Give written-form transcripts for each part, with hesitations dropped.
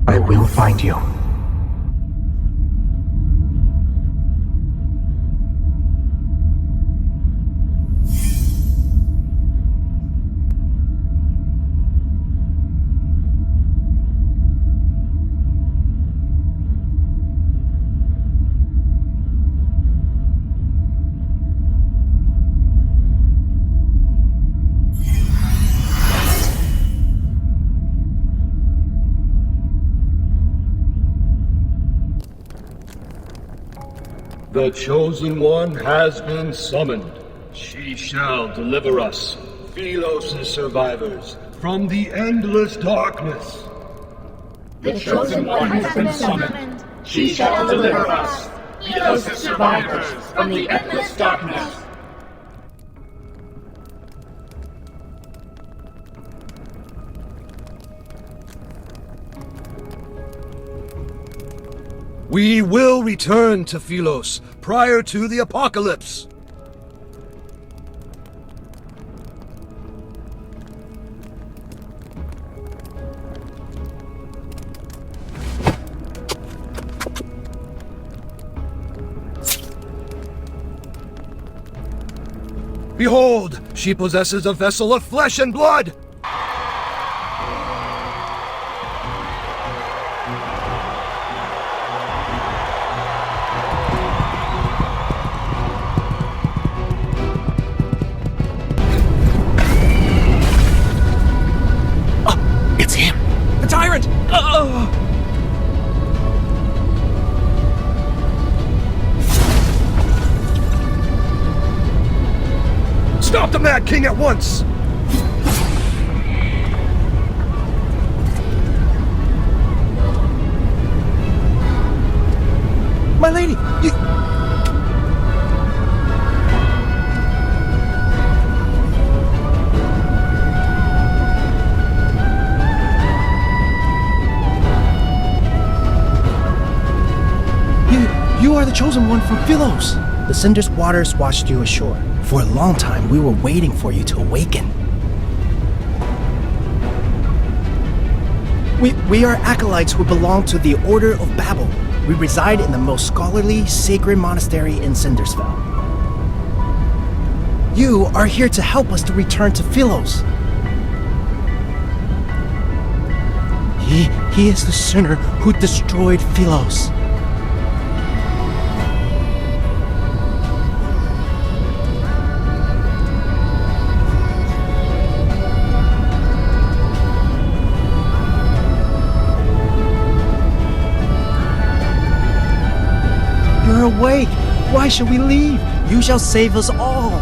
I will find you. The Chosen One has been summoned. She shall deliver us, Philos' survivors, from the endless darkness. The Chosen One has been summoned. She shall deliver us, Philos' survivors, from the endless darkness. We will return to Philos prior to the apocalypse. Behold, she possesses a vessel of flesh and blood! It's him! The tyrant! Stop the Mad King at once! My lady, You are the Chosen One from Philos. The Cinder's waters washed you ashore. For a long time, we were waiting for you to awaken. We are acolytes who belong to the Order of Babel. We reside in the most scholarly, sacred monastery in Cindersfell. You are here to help us to return to Philos. He is the sinner who destroyed Philos. You're awake. Why should we leave? You shall save us all.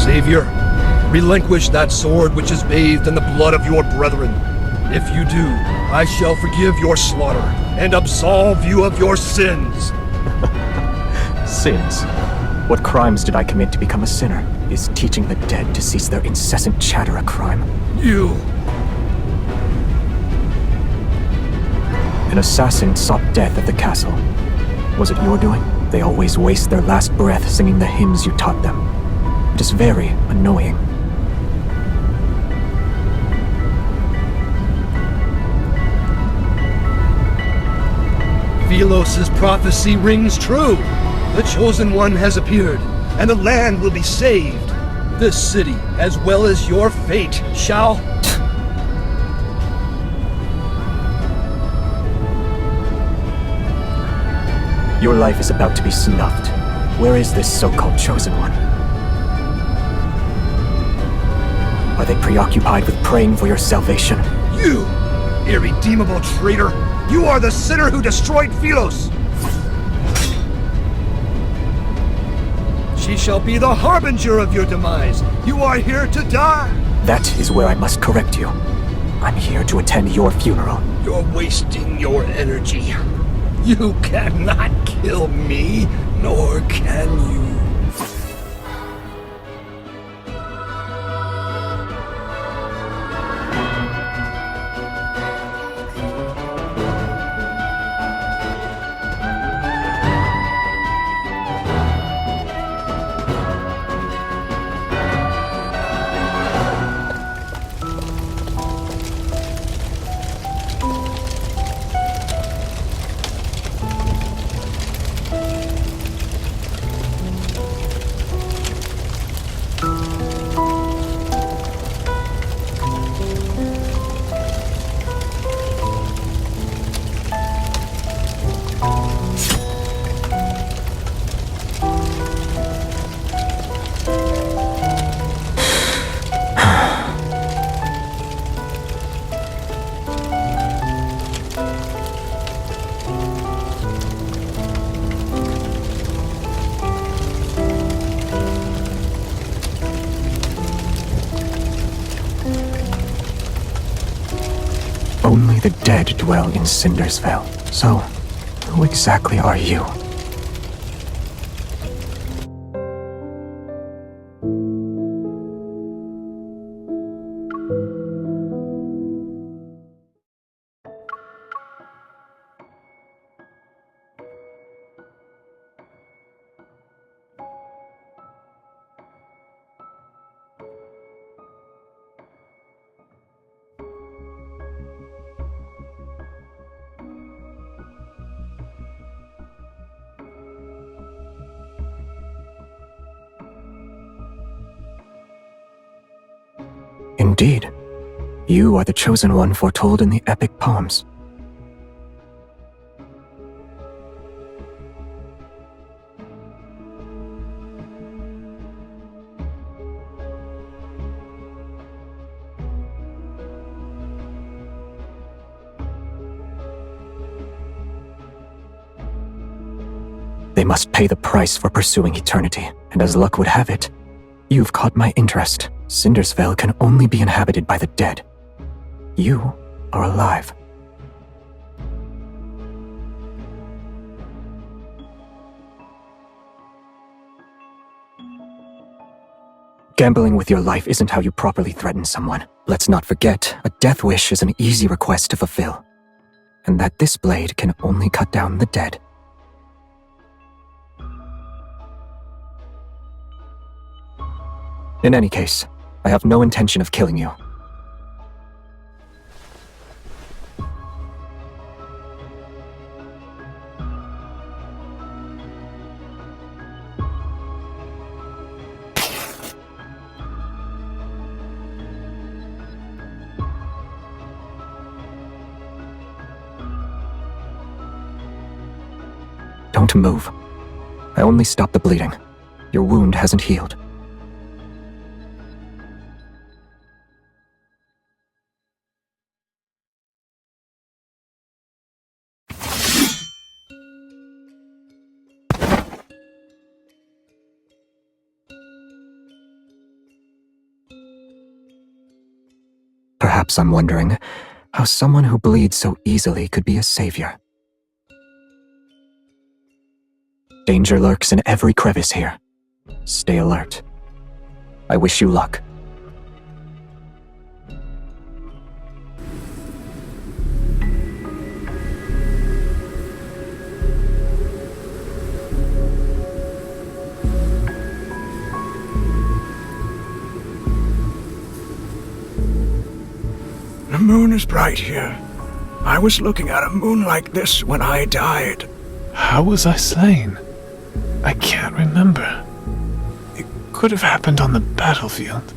Xavier, relinquish that sword which is bathed in the blood of your brethren. If you do, I shall forgive your slaughter and absolve you of your sins. Sins? What crimes did I commit to become a sinner? Is teaching the dead to cease their incessant chatter a crime? You! An assassin sought death at the castle. Was it your doing? They always waste their last breath singing the hymns you taught them. It is very annoying. Philos' prophecy rings true. The Chosen One has appeared, and the land will be saved. This city, as well as your fate, shall... Your life is about to be snuffed. Where is this so-called Chosen One? Are they preoccupied with praying for your salvation? You, irredeemable traitor! You are the sinner who destroyed Philos! She shall be the harbinger of your demise. You are here to die! That is where I must correct you. I'm here to attend your funeral. You're wasting your energy. You cannot kill me, nor can you. Only the dead dwell in Cindersvale. So, who exactly are you? Indeed. You are the chosen one foretold in the epic poems. They must pay the price for pursuing eternity, and as luck would have it, you've caught my interest. Cindersvale can only be inhabited by the dead. You are alive. Gambling with your life isn't how you properly threaten someone. Let's not forget, a death wish is an easy request to fulfill, and that this blade can only cut down the dead. In any case, I have no intention of killing you. Don't move. I only stopped the bleeding. Your wound hasn't healed. Perhaps I'm wondering how someone who bleeds so easily could be a savior. Danger lurks in every crevice here. Stay alert. I wish you luck. The moon is bright here. I was looking at a moon like this when I died. How was I slain? I can't remember. It could have happened on the battlefield.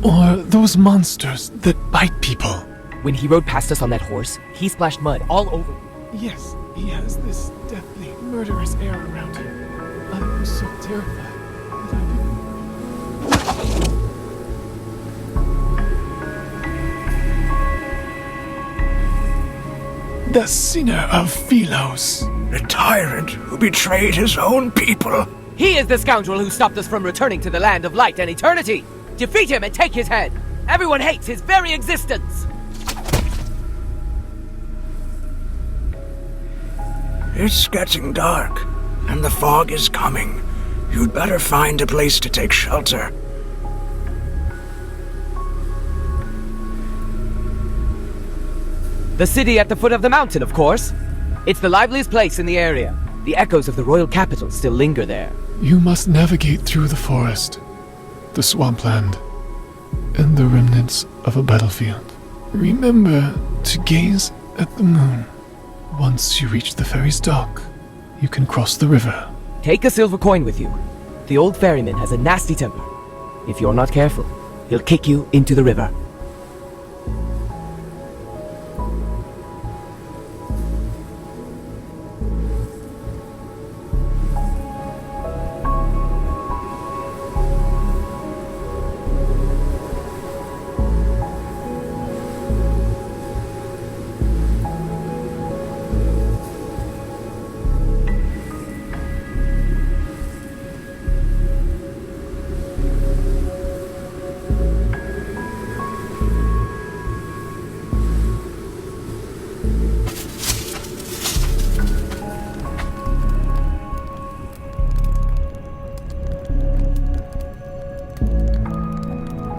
Or those monsters that bite people. When he rode past us on that horse, he splashed mud all over. Yes, he has this deathly, murderous air around him. I was so terrified that I didn't... The sinner of Philos. The tyrant who betrayed his own people. He is the scoundrel who stopped us from returning to the land of light and eternity! Defeat him and take his head! Everyone hates his very existence! It's getting dark, and the fog is coming. You'd better find a place to take shelter. The city at the foot of the mountain, of course. It's the liveliest place in the area. The echoes of the royal capital still linger there. You must navigate through the forest, the swampland, and the remnants of a battlefield. Remember to gaze at the moon. Once you reach the ferry's dock, you can cross the river. Take a silver coin with you. The old ferryman has a nasty temper. If you're not careful, he'll kick you into the river.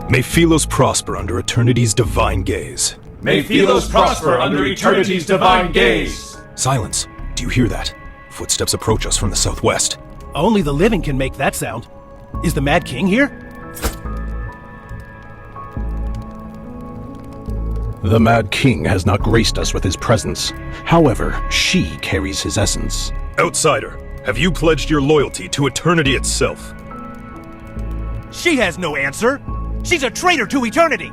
May Philos prosper under eternity's divine gaze. May Philos prosper under eternity's divine gaze. Silence. Do you hear that? Footsteps approach us from the southwest. Only the living can make that sound. Is the Mad King here? The Mad King has not graced us with his presence. However, she carries his essence. Outsider, have you pledged your loyalty to eternity itself? She has no answer. She's a traitor to eternity.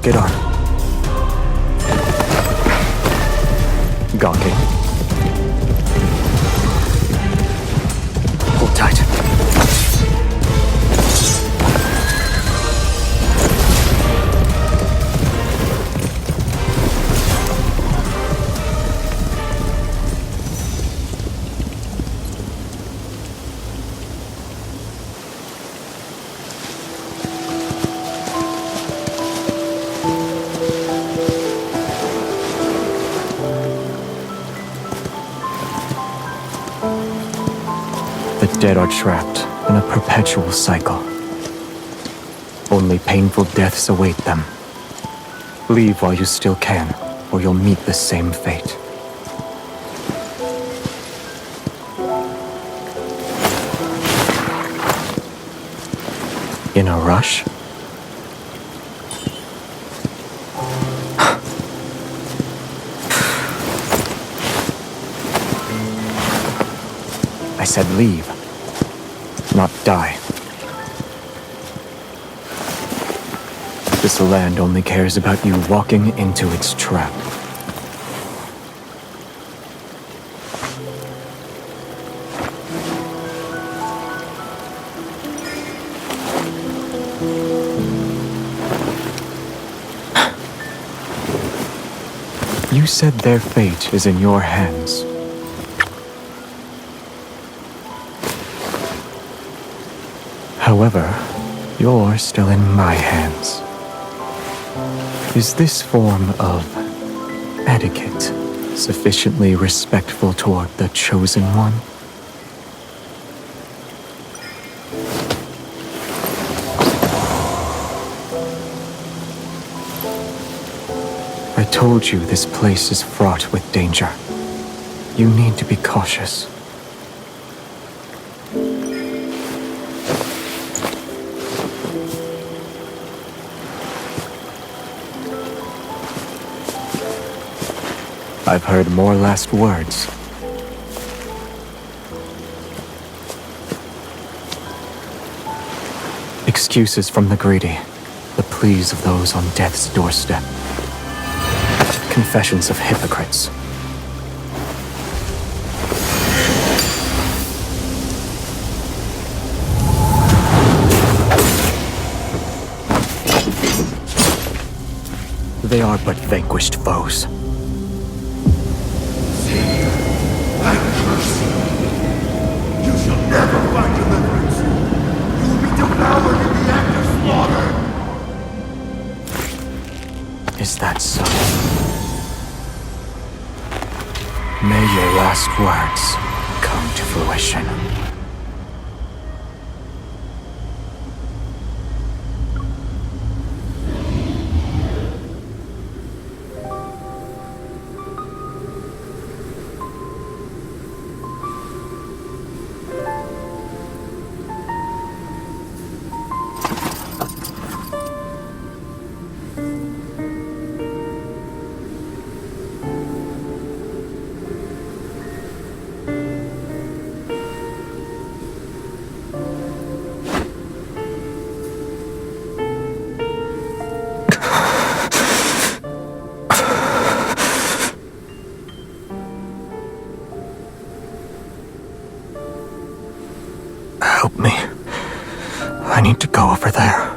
Get on. Gawking. Hold tight. The dead are trapped in a perpetual cycle. Only painful deaths await them. Leave while you still can, or you'll meet the same fate. In a rush? I said leave, not die. This land only cares about you walking into its trap. You said their fate is in your hands. However, you're still in my hands. Is this form of etiquette sufficiently respectful toward the Chosen One? I told you this place is fraught with danger. You need to be cautious. I've heard more last words. Excuses from the greedy, the pleas of those on death's doorstep. Confessions of hypocrites. They are but vanquished foes. You shall never find deliverance. You will be devoured in the act of slaughter. Is that so? May your last words come to fruition. Help me. I need to go over there.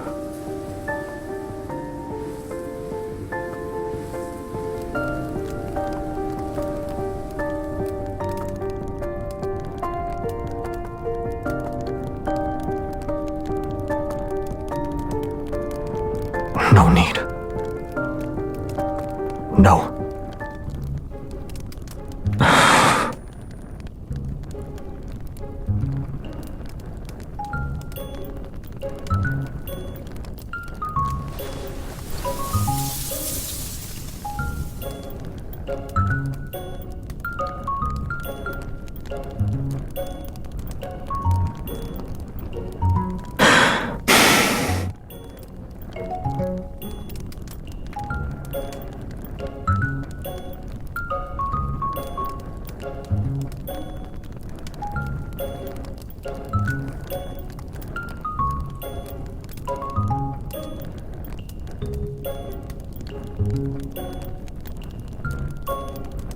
No need. No.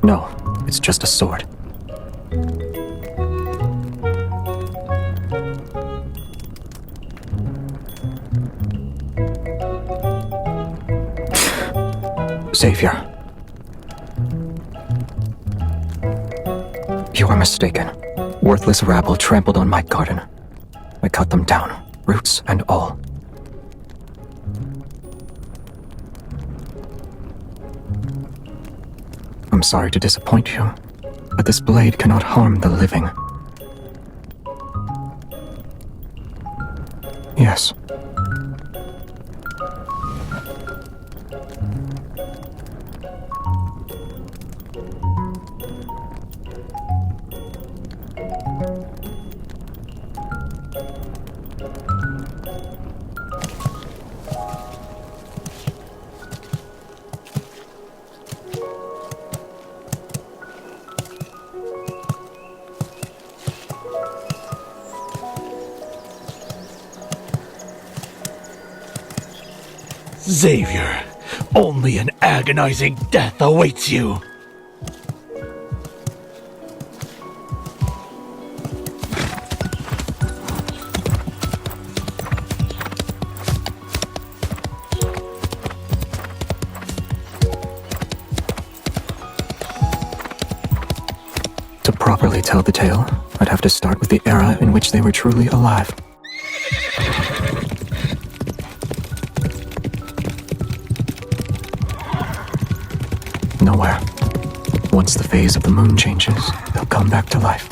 No, it's just a sword. Xavier. You are mistaken. Worthless rabble trampled on my garden. I cut them down, roots and all. I'm sorry to disappoint you, but this blade cannot harm the living. Yes. Xavier, only an agonizing death awaits you. To properly tell the tale, I'd have to start with the era in which they were truly alive. Nowhere. Once the phase of the moon changes, they'll come back to life.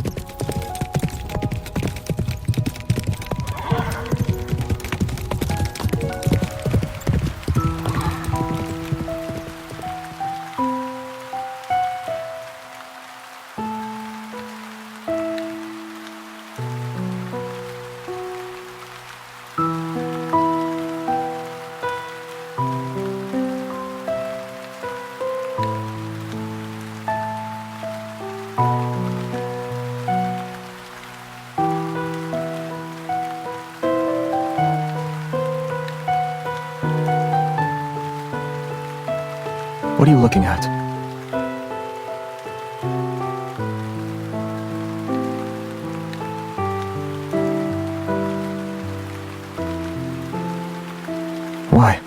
What are you looking at? Why?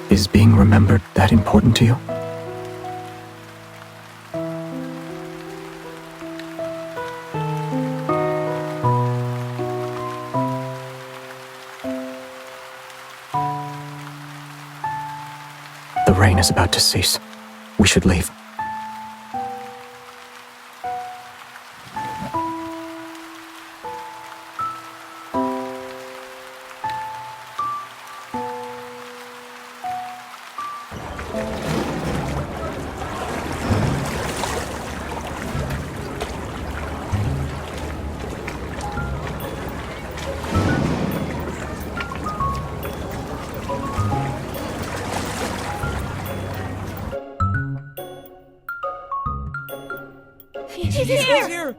Is being remembered that important to you? The rain is about to cease. We should leave. He's here!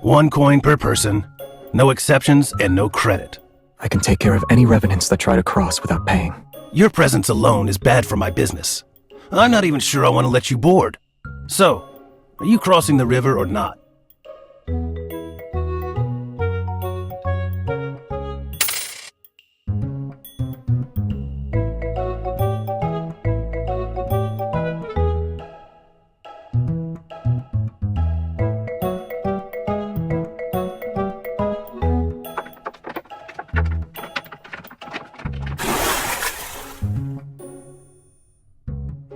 One coin per person. No exceptions and no credit. I can take care of any revenants that try to cross without paying. Your presence alone is bad for my business. I'm not even sure I want to let you board. So, are you crossing the river or not?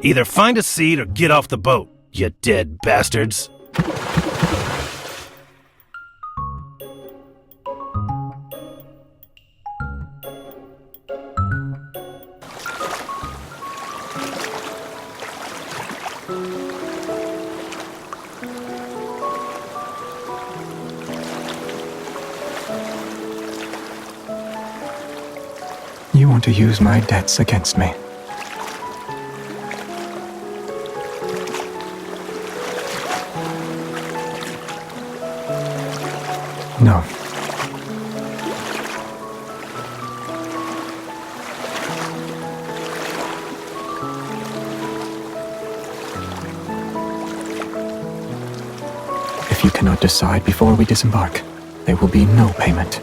Either find a seat or get off the boat, you dead bastards. You want to use my debts against me. No. If you cannot decide before we disembark, there will be no payment.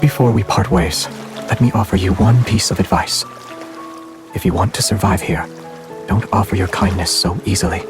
Before we part ways, let me offer you one piece of advice. If you want to survive here, don't offer your kindness so easily.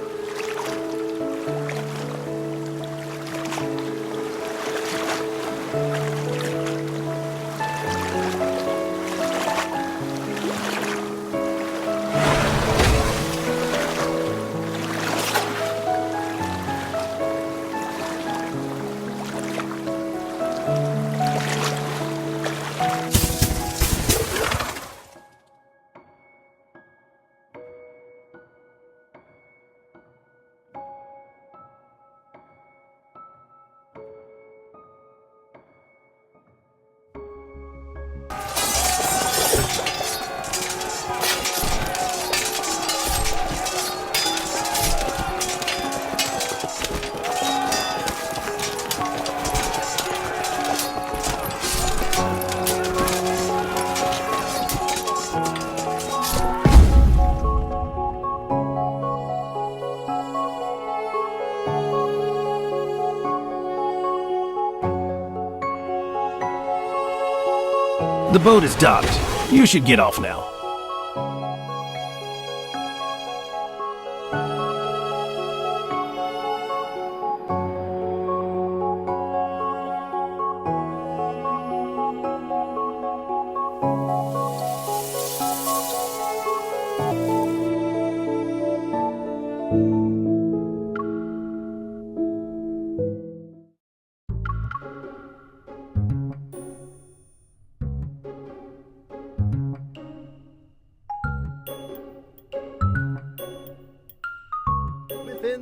The boat is docked. You should get off now.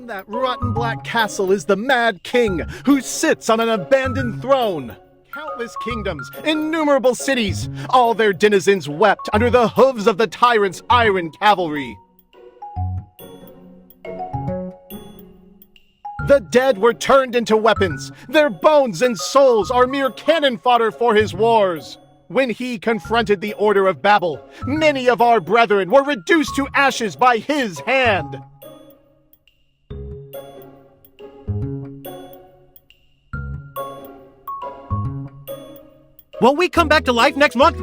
In that rotten black castle is the Mad King, who sits on an abandoned throne. Countless kingdoms, innumerable cities, all their denizens wept under the hooves of the tyrant's iron cavalry. The dead were turned into weapons. Their bones and souls are mere cannon fodder for his wars. When he confronted the Order of Babel, many of our brethren were reduced to ashes by his hand. Will we come back to life next month?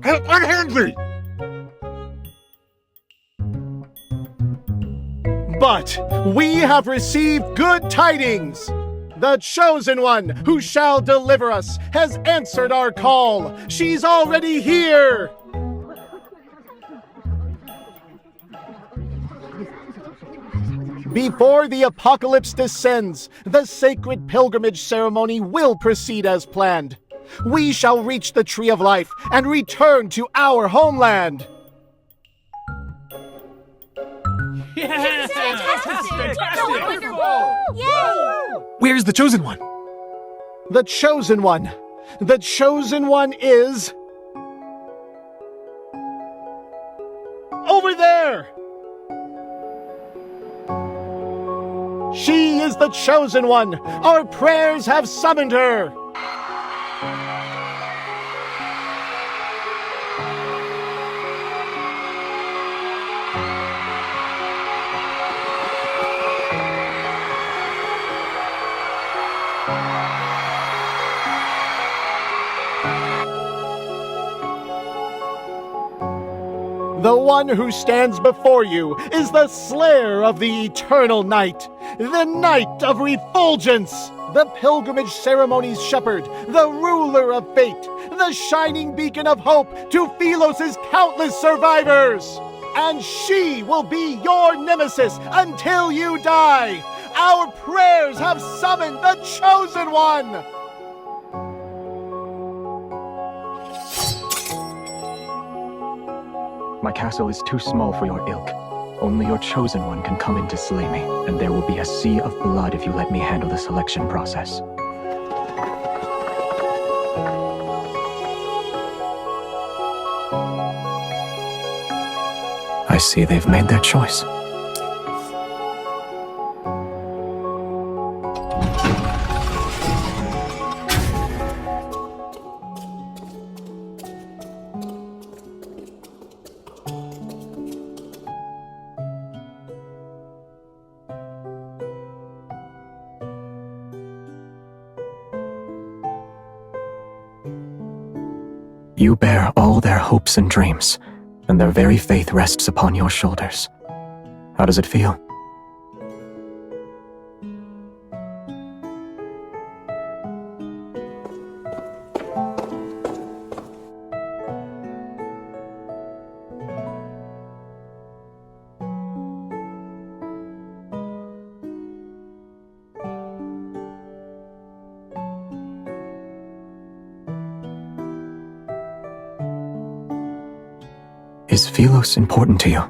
Unhand me! But we have received good tidings. The Chosen One, who shall deliver us, has answered our call. She's already here. Before the apocalypse descends, the sacred pilgrimage ceremony will proceed as planned. We shall reach the Tree of Life and return to our homeland. Yes! Fantastic! Wonderful! Yay! Where's the Chosen One? The Chosen One. The Chosen One is... over there! She is the Chosen One. Our prayers have summoned her. The one who stands before you is the slayer of the eternal night, the night of refulgence, the pilgrimage ceremony's shepherd, the ruler of fate, the shining beacon of hope to Philos' countless survivors. And she will be your nemesis until you die. Our prayers have summoned the Chosen One. My castle is too small for your ilk. Only your Chosen One can come in to slay me, and there will be a sea of blood if you let me handle the selection process. I see they've made their choice. You bear all their hopes and dreams, and their very faith rests upon your shoulders. How does it feel? Is Philos important to you?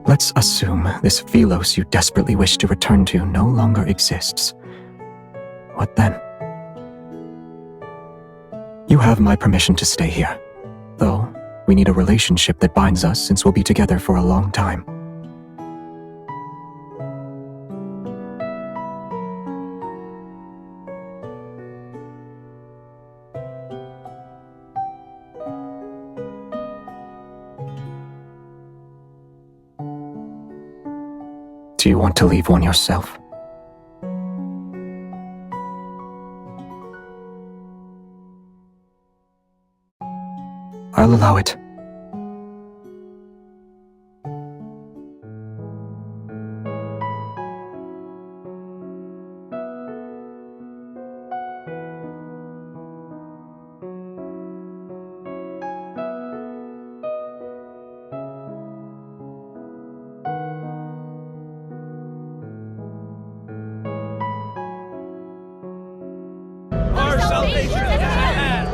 Let's assume this Philos you desperately wish to return to no longer exists. What then? You have my permission to stay here, though we need a relationship that binds us since we'll be together for a long time. Do you want to leave one yourself? I'll allow it. Our salvation is at hand!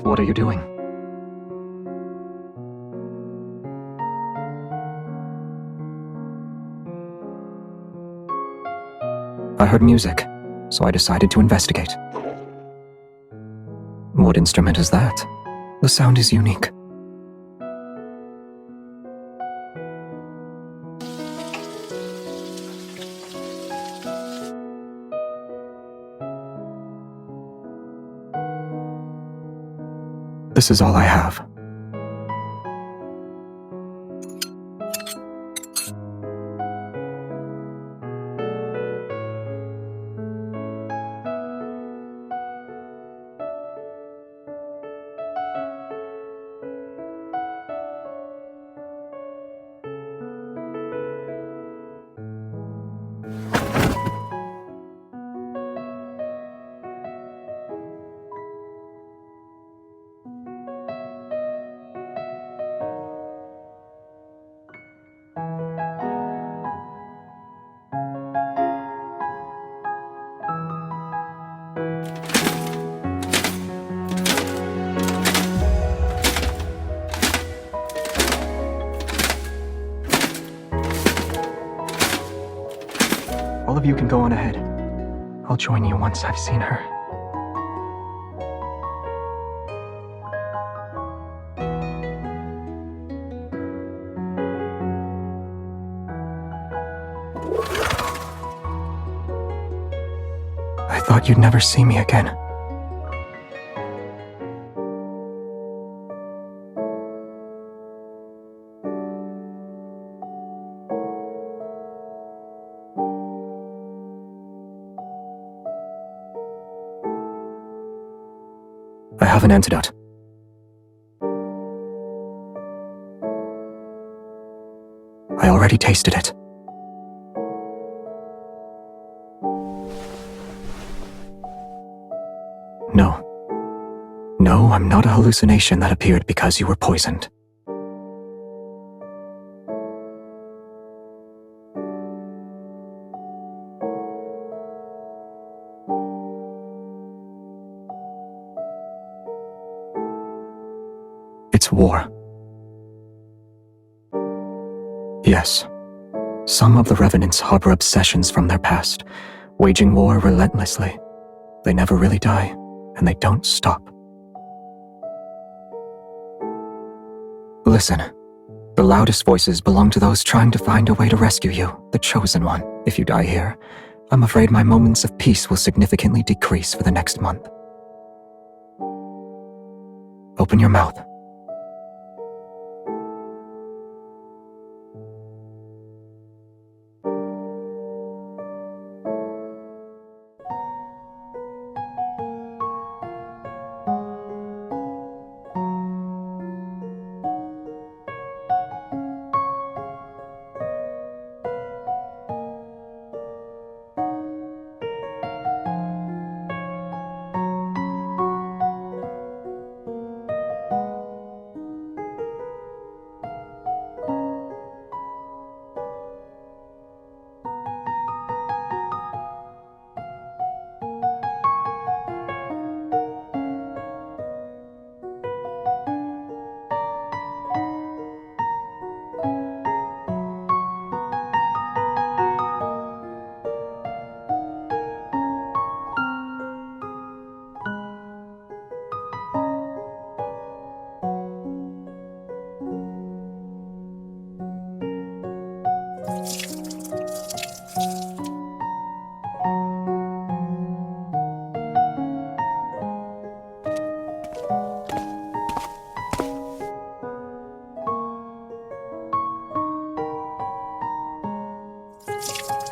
What are you doing? I heard music, so I decided to investigate. What instrument is that? The sound is unique. This is all I have. All of you can go on ahead. I'll join you once I've seen her. I thought you'd never see me again. I have an antidote. I already tasted it. No. No, I'm not a hallucination that appeared because you were poisoned. It's war. Yes. Some of the Revenants harbor obsessions from their past, waging war relentlessly. They never really die, and they don't stop. Listen. The loudest voices belong to those trying to find a way to rescue you, the Chosen One. If you die here, I'm afraid my moments of peace will significantly decrease for the next month. Open your mouth.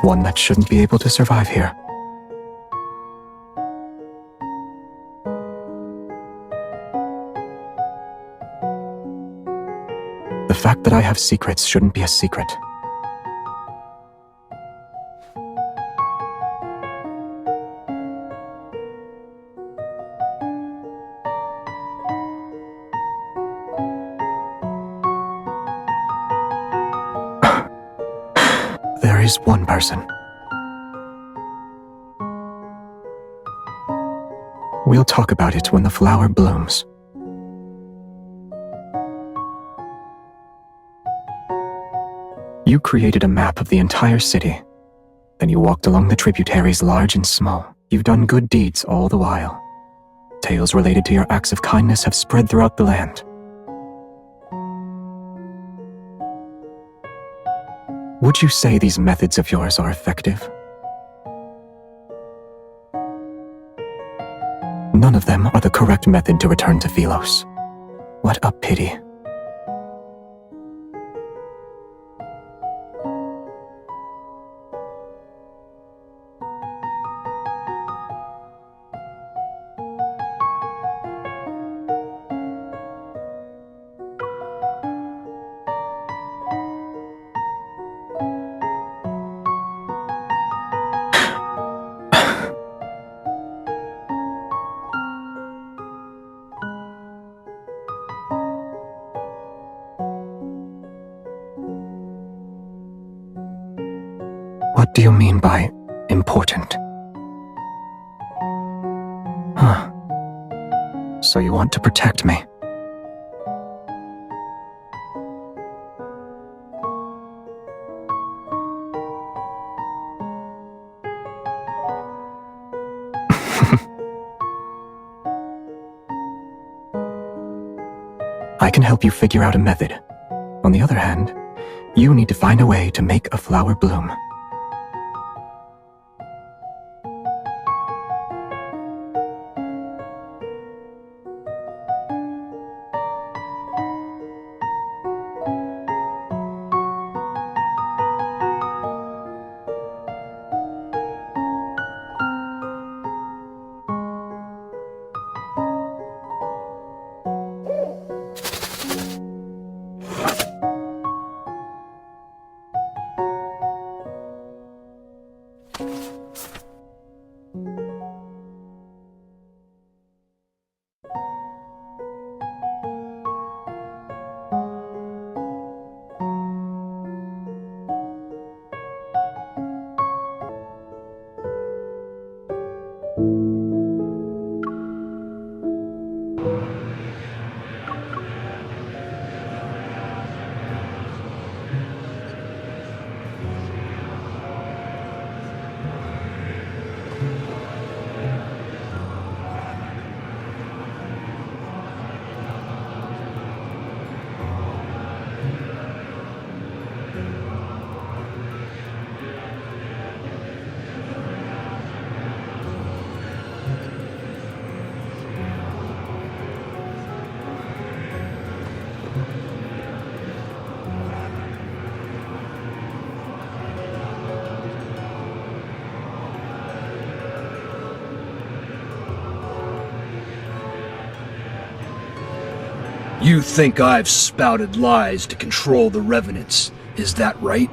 One that shouldn't be able to survive here. The fact that I have secrets shouldn't be a secret. There is one person. We'll talk about it when the flower blooms. created a map of the entire city. Then you walked along the tributaries large and small. You've done good deeds all the while. Tales related to your acts of kindness have spread throughout the land. Would you say these methods of yours are effective? None of them are the correct method to return to Philos. What a pity. What do you mean by important? Huh. So you want to protect me? I can help you figure out a method. On the other hand, you need to find a way to make a flower bloom. You think I've spouted lies to control the Revenants, is that right?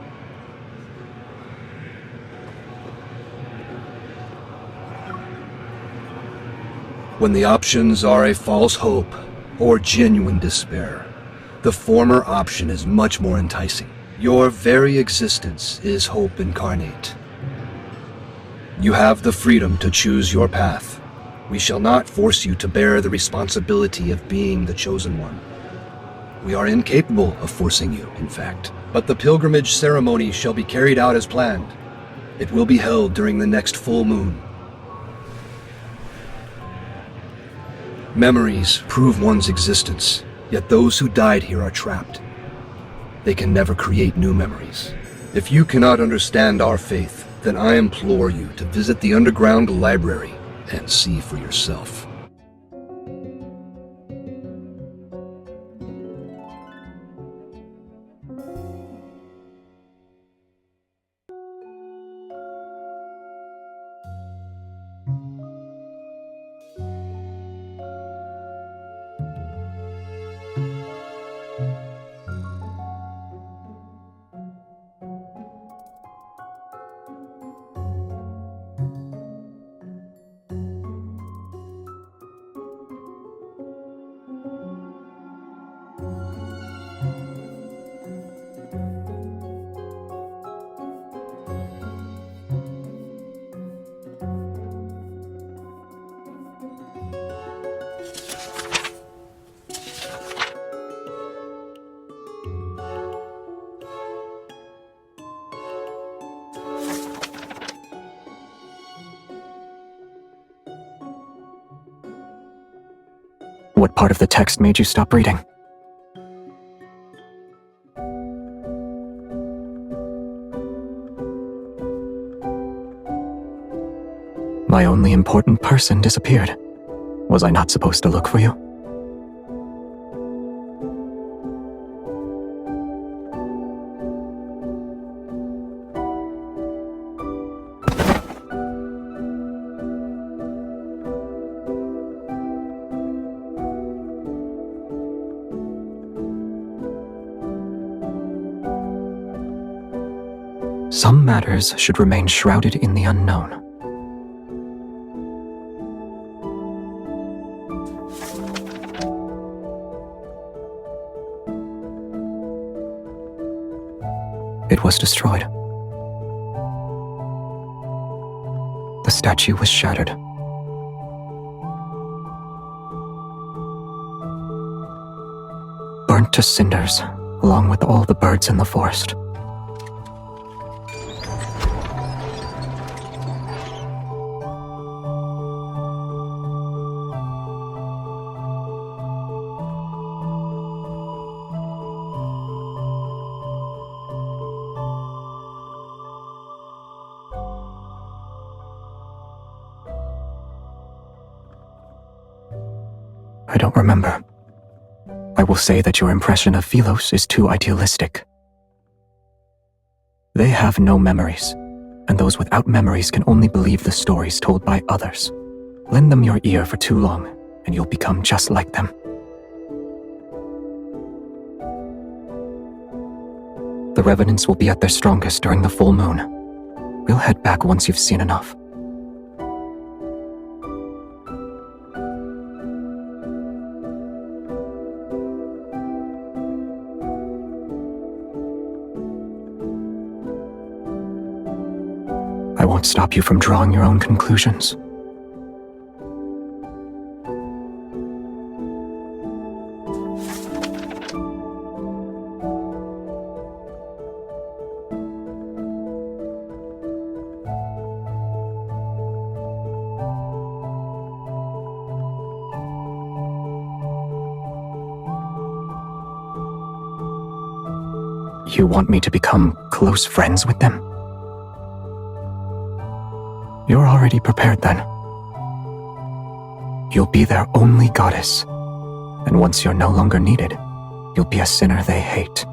When the options are a false hope or genuine despair, the former option is much more enticing. Your very existence is hope incarnate. You have the freedom to choose your path. We shall not force you to bear the responsibility of being the chosen one. We are incapable of forcing you, in fact. But the pilgrimage ceremony shall be carried out as planned. It will be held during the next full moon. Memories prove one's existence, yet those who died here are trapped. They can never create new memories. If you cannot understand our faith, then I implore you to visit the underground library and see for yourself. What part of the text made you stop reading? My only important person disappeared. Was I not supposed to look for you? Some matters should remain shrouded in the unknown. It was destroyed. The statue was shattered. Burnt to cinders, along with all the birds in the forest. I don't remember. I will say that your impression of Philos is too idealistic. They have no memories, and those without memories can only believe the stories told by others. Lend them your ear for too long, and you'll become just like them. The revenants will be at their strongest during the full moon. We'll head back once you've seen enough. I won't stop you from drawing your own conclusions. You want me to become close friends with them? You're already prepared then. You'll be their only goddess, and once you're no longer needed, you'll be a sinner they hate.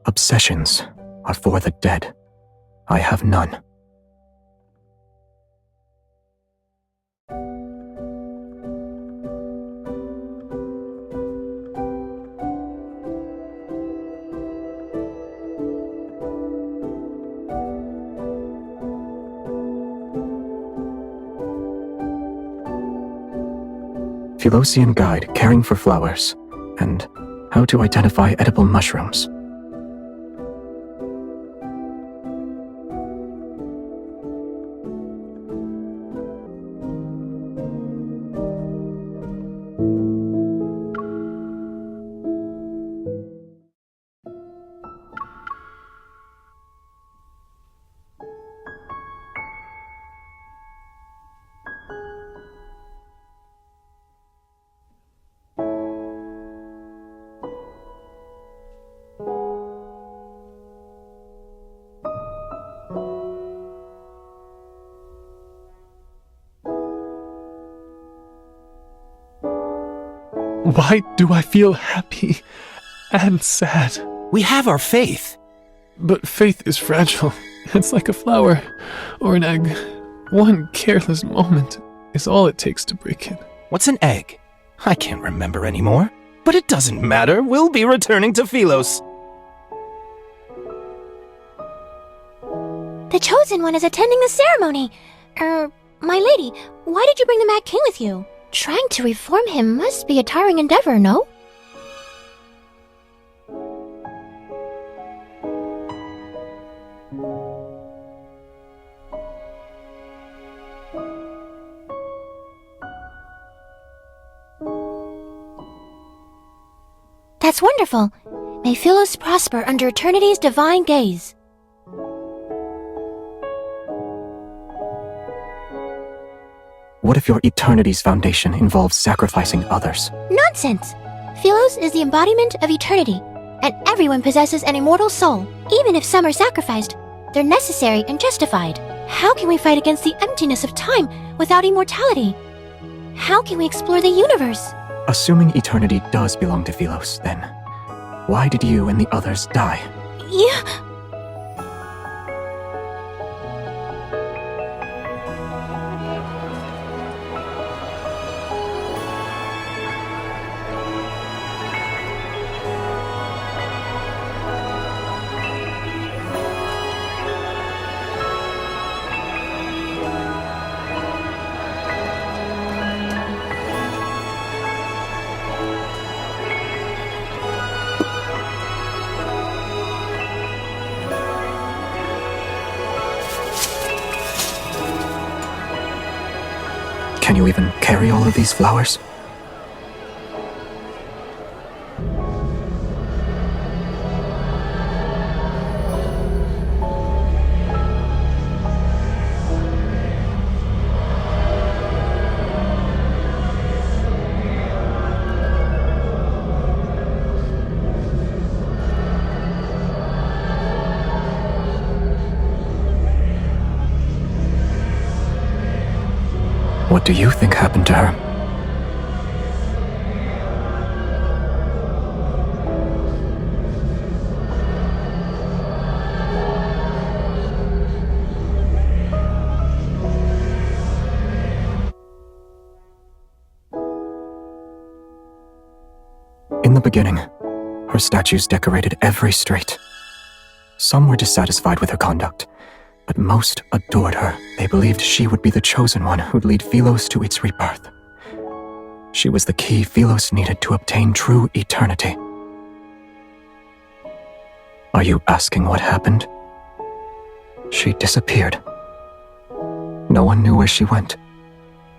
Obsessions are for the dead. I have none. Philosian Guide, Caring for Flowers, and How to Identify Edible Mushrooms. Why do I feel happy and sad? We have our faith. But faith is fragile. It's like a flower or an egg. One careless moment is all it takes to break it. What's an egg? I can't remember anymore. But it doesn't matter. We'll be returning to Philos. The Chosen One is attending the ceremony. My lady, why did you bring the Mad King with you? Trying to reform him must be a tiring endeavor, no? That's wonderful. May Philos prosper under eternity's divine gaze. What if your eternity's foundation involves sacrificing others? Nonsense! Philos is the embodiment of eternity, and everyone possesses an immortal soul. Even if some are sacrificed, they're necessary and justified. How can we fight against the emptiness of time without immortality? How can we explore the universe? Assuming eternity does belong to Philos, then why did you and the others die? Yeah. Can you even carry all of these flowers? What do you think happened to her? In the beginning, her statues decorated every street. Some were dissatisfied with her conduct, but most adored her. They believed she would be the chosen one who'd lead Philos to its rebirth. She was the key Philos needed to obtain true eternity. Are you asking what happened? She disappeared. No one knew where she went.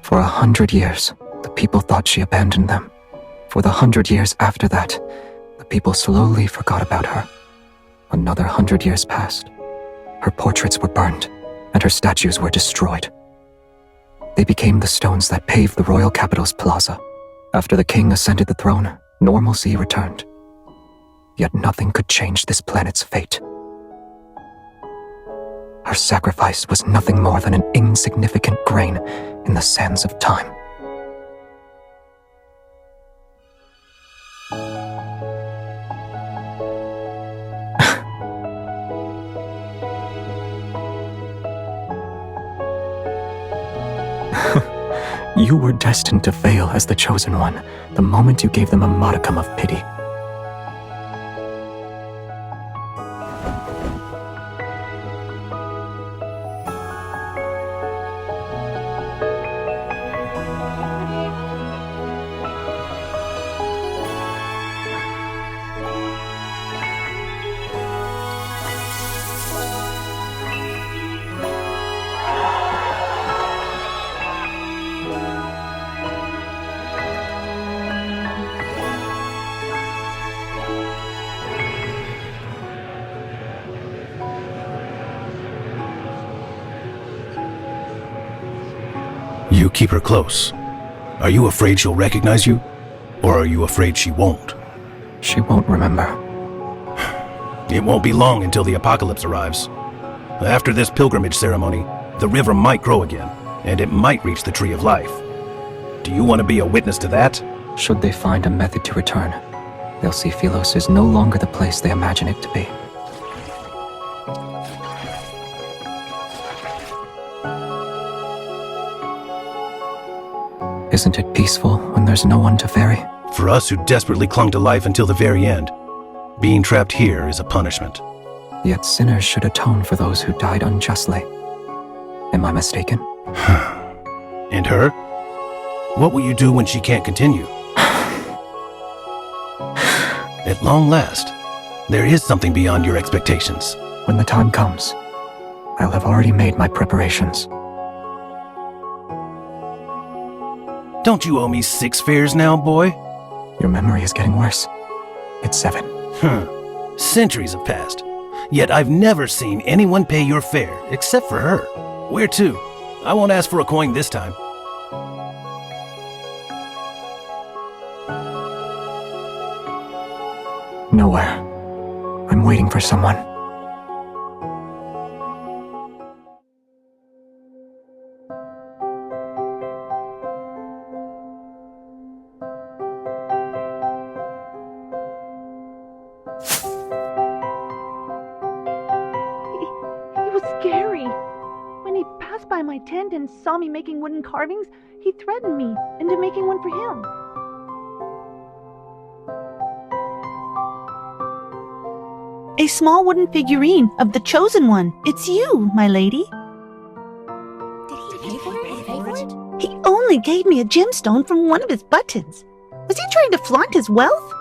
For 100 years, the people thought she abandoned them. For the 100 years after that, the people slowly forgot about her. Another 100 years passed. Her portraits were burned, and her statues were destroyed. They became the stones that paved the royal capital's plaza. After the king ascended the throne, normalcy returned. Yet nothing could change this planet's fate. Her sacrifice was nothing more than an insignificant grain in the sands of time. You were destined to fail as the chosen one the moment you gave them a modicum of pity. You keep her close. Are you afraid she'll recognize you? Or are you afraid she won't? She won't remember. It won't be long until the apocalypse arrives. After this pilgrimage ceremony, the river might grow again, and it might reach the Tree of Life. Do you want to be a witness to that? Should they find a method to return, they'll see Philos is no longer the place they imagine it to be. Isn't it peaceful when there's no one to ferry? For us who desperately clung to life until the very end, being trapped here is a punishment. Yet sinners should atone for those who died unjustly. Am I mistaken? And her? What will you do when she can't continue? At long last, there is something beyond your expectations. When the time comes, I'll have already made my preparations. Don't you owe me 6 fares now, boy? Your memory is getting worse. It's 7. Centuries have passed. Yet I've never seen anyone pay your fare except for her. Where to? I won't ask for a coin this time. Nowhere. I'm waiting for someone. He was scary. When he passed by my tent and saw me making wooden carvings, he threatened me into making one for him. A small wooden figurine of the Chosen One. It's you, my lady. Did he pay for it? He only gave me a gemstone from one of his buttons. Was he trying to flaunt his wealth?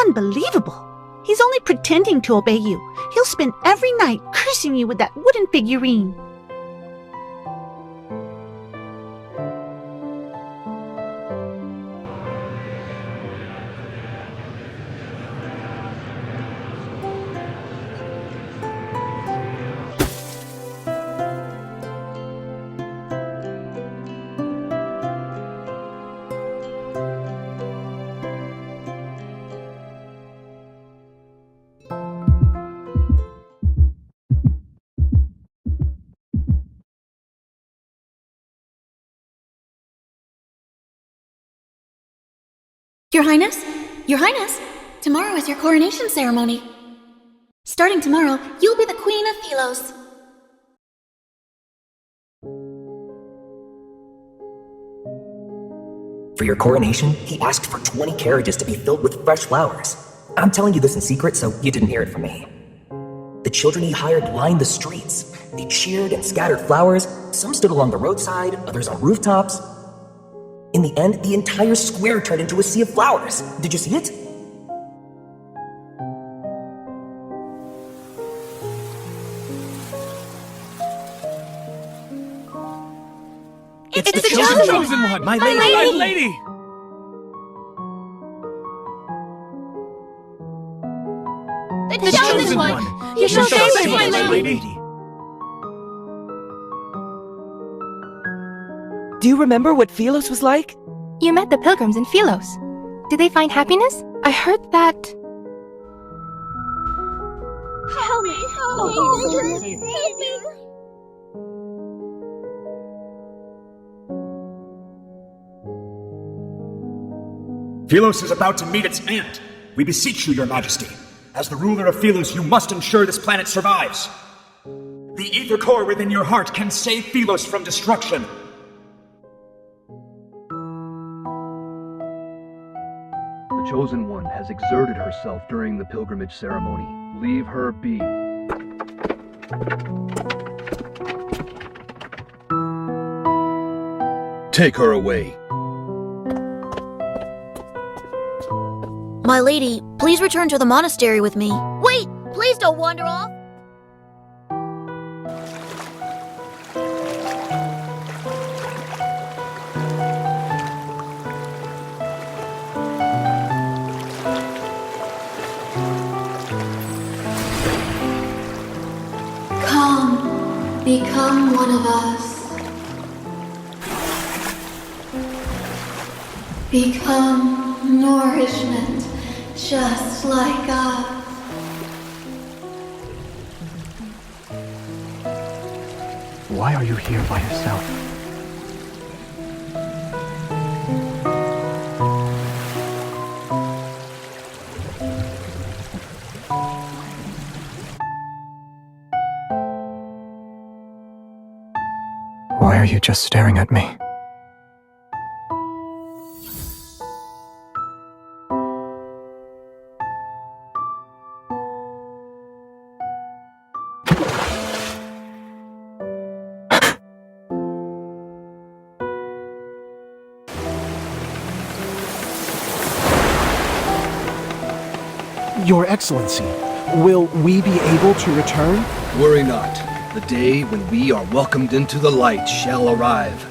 Unbelievable. He's only pretending to obey you. He'll spend every night cursing you with that wooden figurine. Your Highness? Your Highness! Tomorrow is your coronation ceremony. Starting tomorrow, you'll be the Queen of Philos. For your coronation, he asked for 20 carriages to be filled with fresh flowers. I'm telling you this in secret, so you didn't hear it from me. The children he hired lined the streets. They cheered and scattered flowers. Some stood along the roadside, others on rooftops. In the end, the entire square turned into a sea of flowers. Did you see it? It's the chosen one! My lady! My lady! The chosen one! You shall save my lady! Do you remember what Philos was like? You met the pilgrims in Philos. Did they find happiness? I heard that... Help me! Help me! Help me! Philos is about to meet its end. We beseech you, your majesty. As the ruler of Philos, you must ensure this planet survives. The ether core within your heart can save Philos from destruction. The Chosen One has exerted herself during the pilgrimage ceremony. Leave her be. Take her away. My lady, please return to the monastery with me. Wait! Please don't wander off! Come, become one of us. Become nourishment, just like us. Why are you here by yourself? Why are you just staring at me? Your Excellency, will we be able to return? Worry not. The day when we are welcomed into the light shall arrive.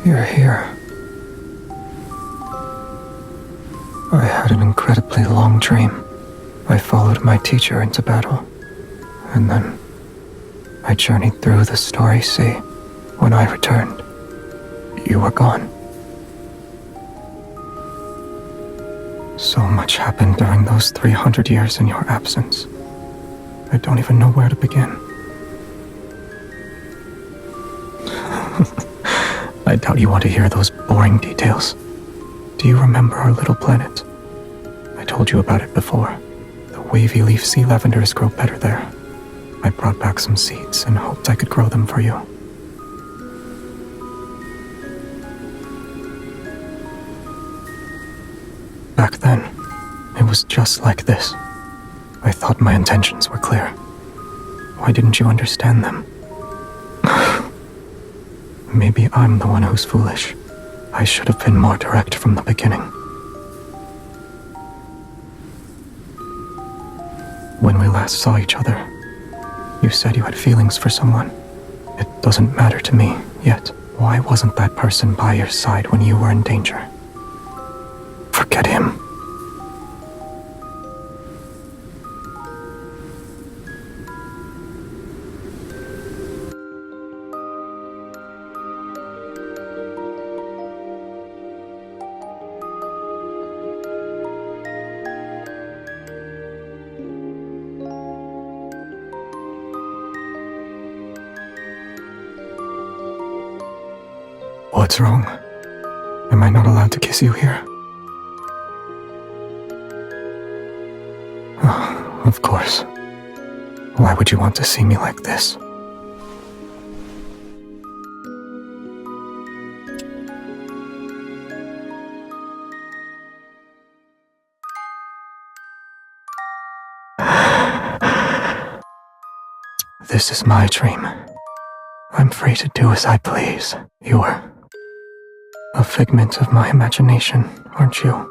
You're here. I had an incredibly long dream. I followed my teacher into battle, and then I journeyed through the Starry Sea. When I returned, you were gone. So much happened during those 300 years in your absence. I don't even know where to begin. I doubt you want to hear those boring details. Do you remember our little planet? I told you about it before. The wavy leaf sea lavenders grow better there. I brought back some seeds and hoped I could grow them for you. Back then, it was just like this. I thought my intentions were clear. Why didn't you understand them? Maybe I'm the one who's foolish. I should have been more direct from the beginning. When we last saw each other, you said you had feelings for someone. It doesn't matter to me, yet. Why wasn't that person by your side when you were in danger? Forget him. What's wrong? Am I not allowed to kiss you here? Oh, of course. Why would you want to see me like this? This is my dream. I'm free to do as I please. You're a figment of my imagination, aren't you?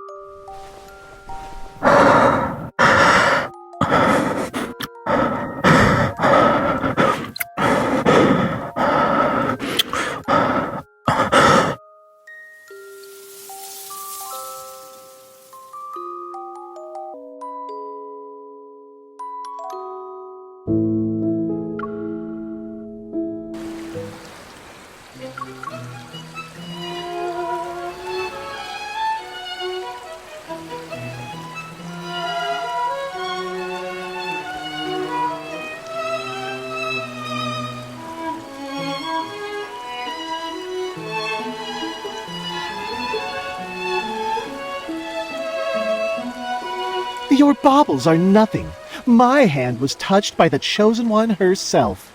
Your baubles are nothing. My hand was touched by the Chosen One herself.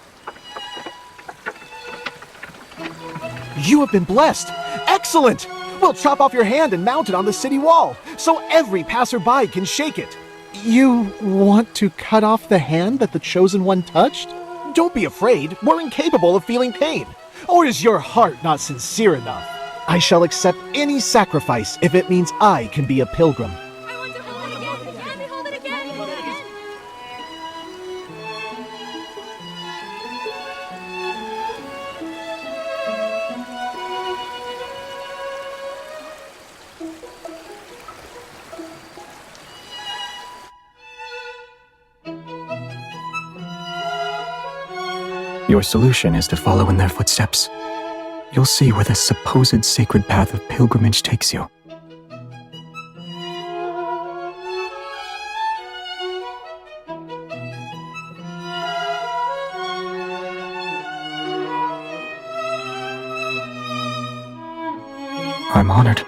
You have been blessed. Excellent! We'll chop off your hand and mount it on the city wall, so every passerby can shake it. You want to cut off the hand that the Chosen One touched? Don't be afraid. We're incapable of feeling pain. Or is your heart not sincere enough? I shall accept any sacrifice if it means I can be a pilgrim. Your solution is to follow in their footsteps. You'll see where the supposed sacred path of pilgrimage takes you. I'm honored.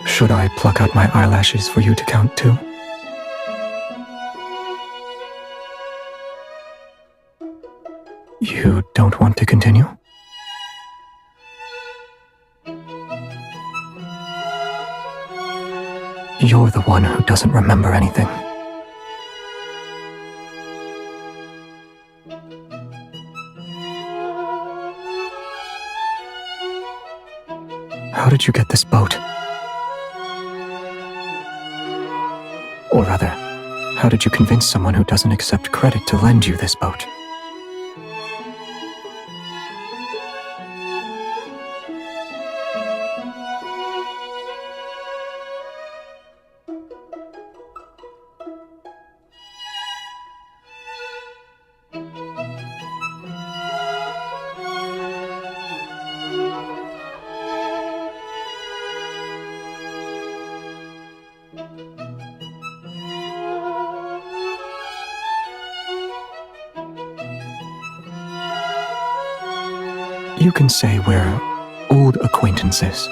Should I pluck out my eyelashes for you to count too? You don't want to continue? You're the one who doesn't remember anything. How did you get this boat? Or rather, how did you convince someone who doesn't accept credit to lend you this boat? You can say we're old acquaintances.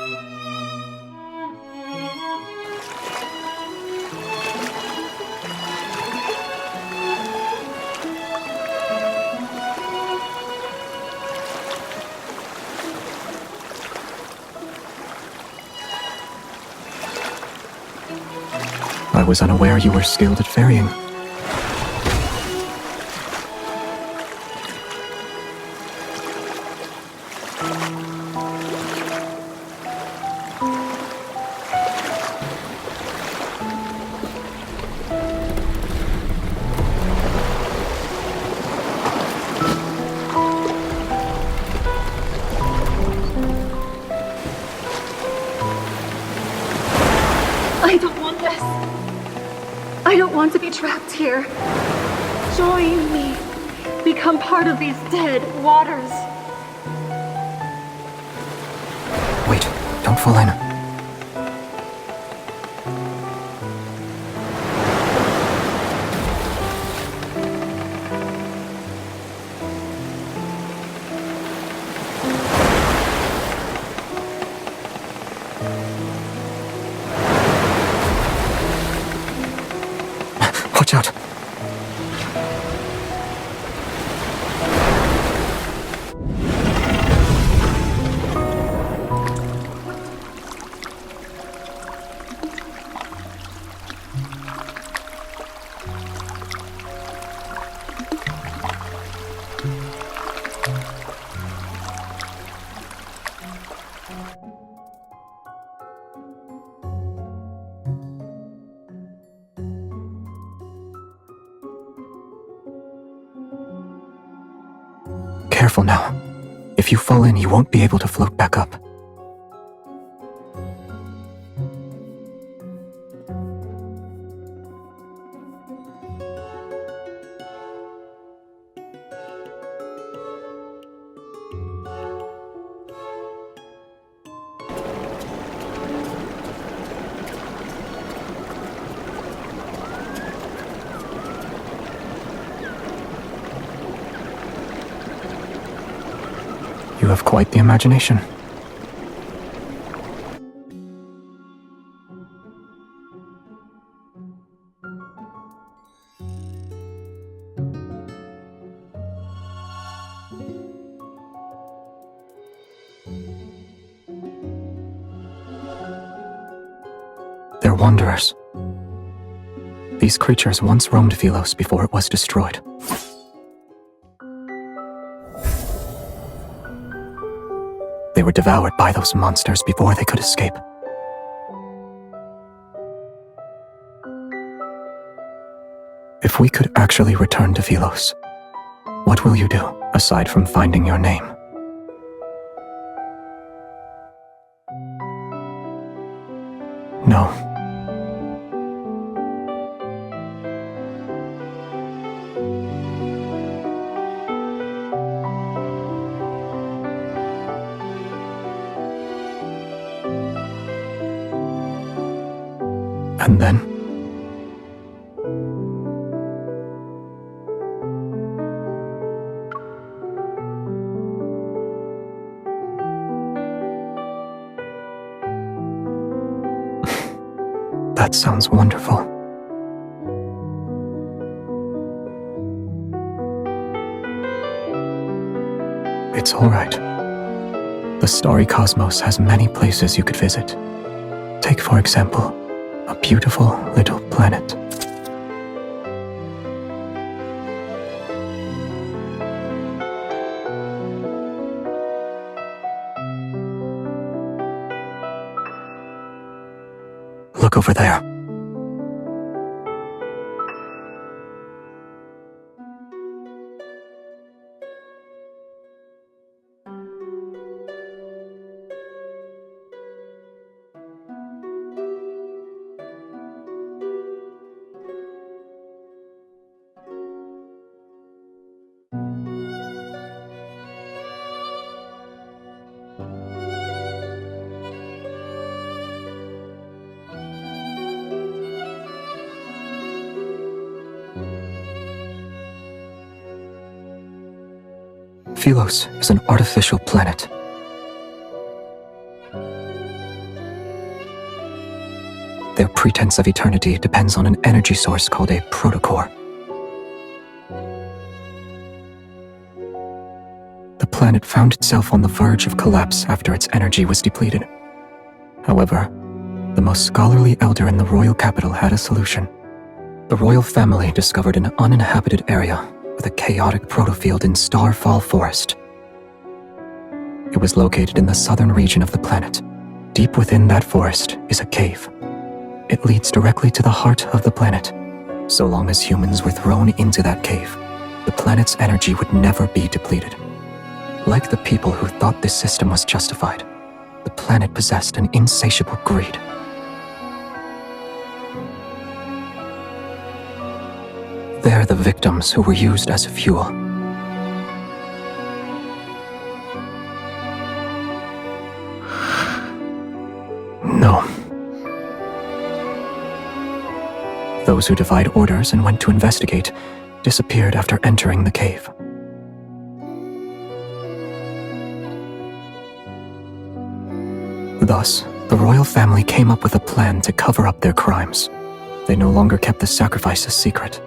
I was unaware you were skilled at ferrying. I don't want this. I don't want to be trapped here. Join me. Become part of these dead waters. Wait, don't fall in. Watch out. careful now. If you fall in, you won't be able to float back up. You have quite the imagination. They're wanderers. These creatures once roamed Philos before it was destroyed. They were devoured by those monsters before they could escape. If we could actually return to Philos, what will you do, aside from finding your name? No. And then? That sounds wonderful. It's all right. The starry cosmos has many places you could visit. Take, for example, a beautiful little planet. Look over there. Philos is an artificial planet. Their pretense of eternity depends on an energy source called a protocore. The planet found itself on the verge of collapse after its energy was depleted. However, the most scholarly elder in the royal capital had a solution. The royal family discovered an uninhabited area with a chaotic protofield in Starfall Forest. It was located in the southern region of the planet. Deep within that forest is a cave. It leads directly to the heart of the planet. So long as humans were thrown into that cave, the planet's energy would never be depleted. Like the people who thought this system was justified, the planet possessed an insatiable greed. They're the victims who were used as fuel. No. Those who defied orders and went to investigate disappeared after entering the cave. Thus, the royal family came up with a plan to cover up their crimes. They no longer kept the sacrifices secret.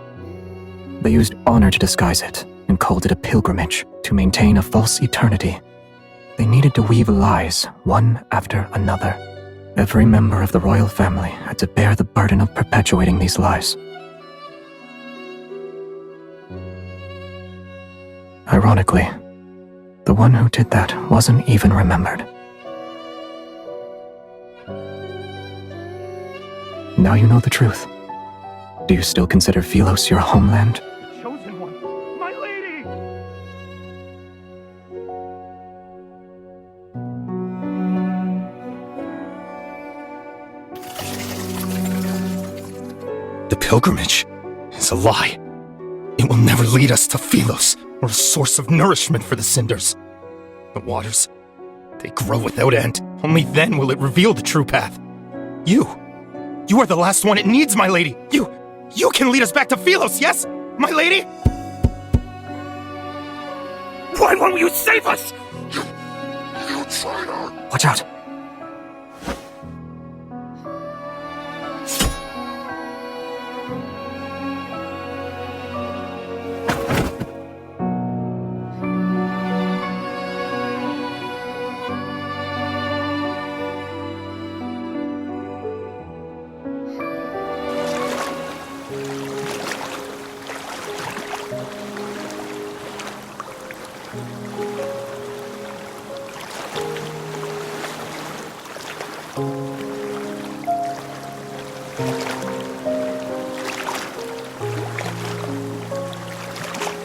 They used honor to disguise it and called it a pilgrimage to maintain a false eternity. They needed to weave lies, one after another. Every member of the royal family had to bear the burden of perpetuating these lies. Ironically, the one who did that wasn't even remembered. Now you know the truth. Do you still consider Philos your homeland? Chosen one, my lady! pilgrimage is a lie. It will never lead us to Philos, or a source of nourishment for the Cinders. The waters, they grow without end. Only then will it reveal the true path. You are the last one it needs, my lady. You can lead us back to Philos, yes, my lady? Why won't you save us? You traitor! Watch out!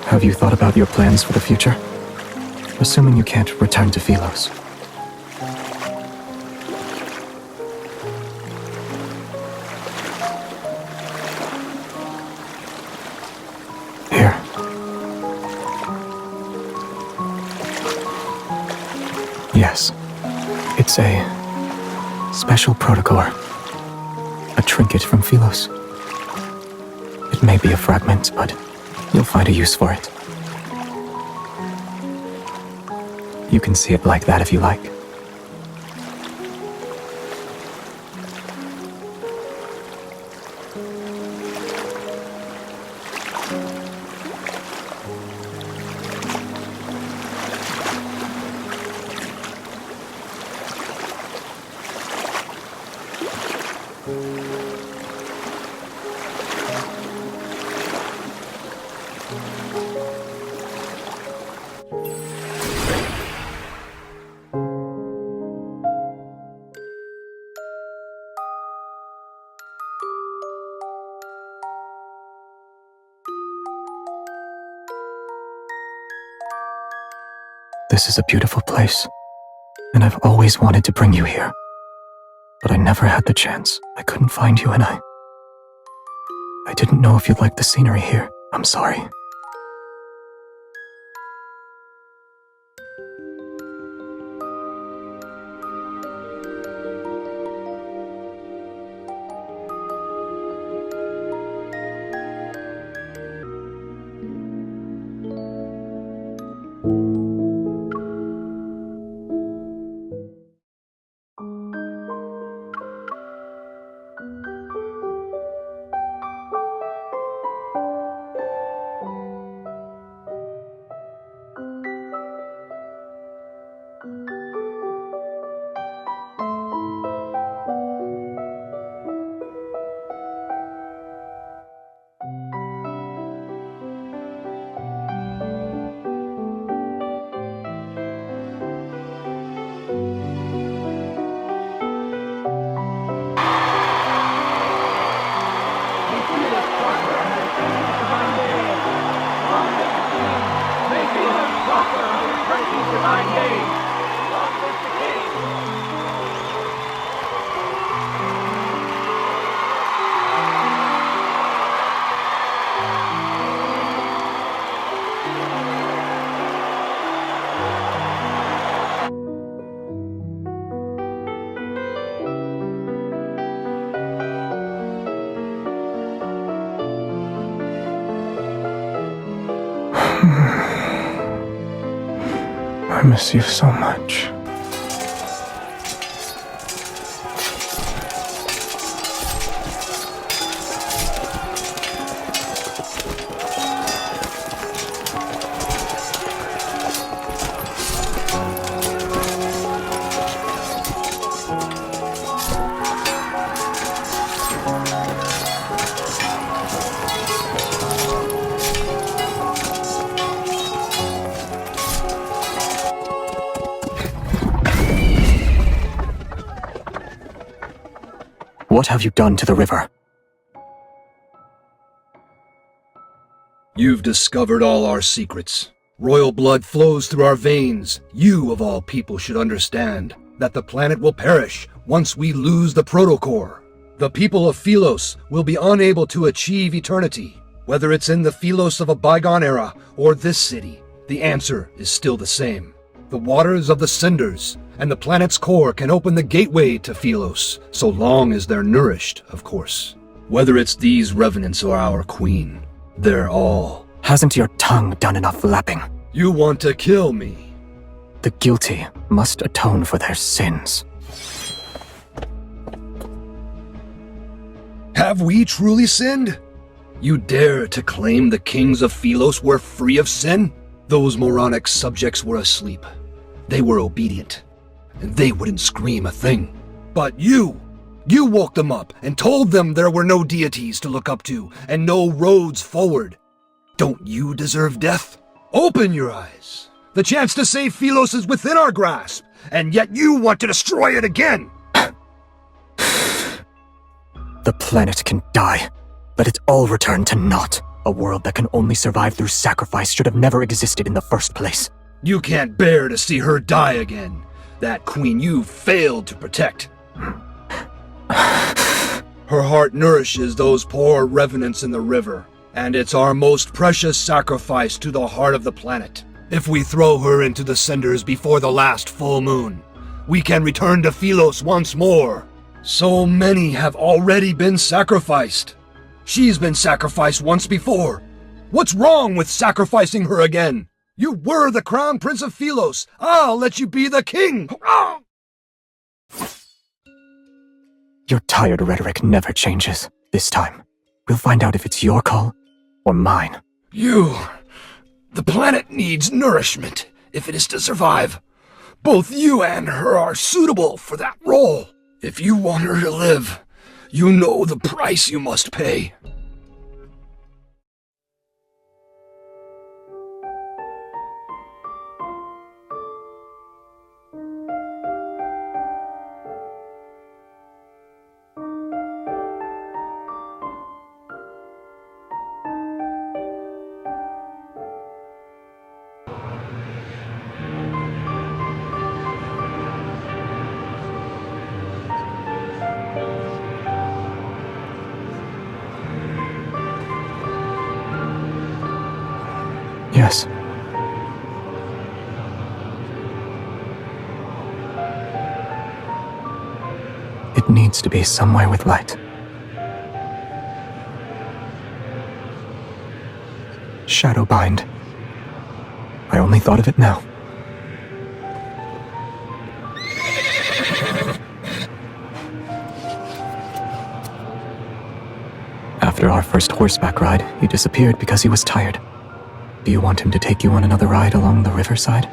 Have you thought about your plans for the future? Assuming you can't return to Philos. Here. Yes. It's a special protocore. A trinket from Philos. It may be a fragment, but you'll find a use for it. You can see it like that if you like. This is a beautiful place, and I've always wanted to bring you here. But I never had the chance. I couldn't find you, and I didn't know if you'd like the scenery here. I'm sorry. I miss you so much. What have you done to the river? You've discovered all our secrets. Royal blood flows through our veins. You, of all people, should understand that the planet will perish once we lose the protocore. The people of Philos will be unable to achieve eternity. Whether it's in the Philos of a bygone era or this city, the answer is still the same. The waters of the cinders and the planet's core can open the gateway to Philos, so long as they're nourished, of course. Whether it's these revenants or our queen, they're all... Hasn't your tongue done enough flapping? You want to kill me? The guilty must atone for their sins. Have we truly sinned? You dare to claim the kings of Philos were free of sin? Those moronic subjects were asleep. They were obedient, and they wouldn't scream a thing. But you woke them up and told them there were no deities to look up to and no roads forward. Don't you deserve death? Open your eyes. The chance to save Philos is within our grasp, and yet you want to destroy it again. The planet can die. Let it all return to naught. A world that can only survive through sacrifice should have never existed in the first place. You can't bear to see her die again. That queen you failed to protect. Her heart nourishes those poor revenants in the river, and it's our most precious sacrifice to the heart of the planet. If we throw her into the cinders before the last full moon, we can return to Philos once more. So many have already been sacrificed. She's been sacrificed once before. What's wrong with sacrificing her again? You were the crown prince of Philos. I'll let you be the king. Your tired rhetoric never changes. This time, we'll find out if it's your call or mine. The planet needs nourishment if it is to survive. Both you and her are suitable for that role. If you want her to live, you know the price you must pay. Yes. It needs to be somewhere with light. Shadowbind. I only thought of it now. After our first horseback ride, he disappeared because he was tired. Do you want him to take you on another ride along the riverside?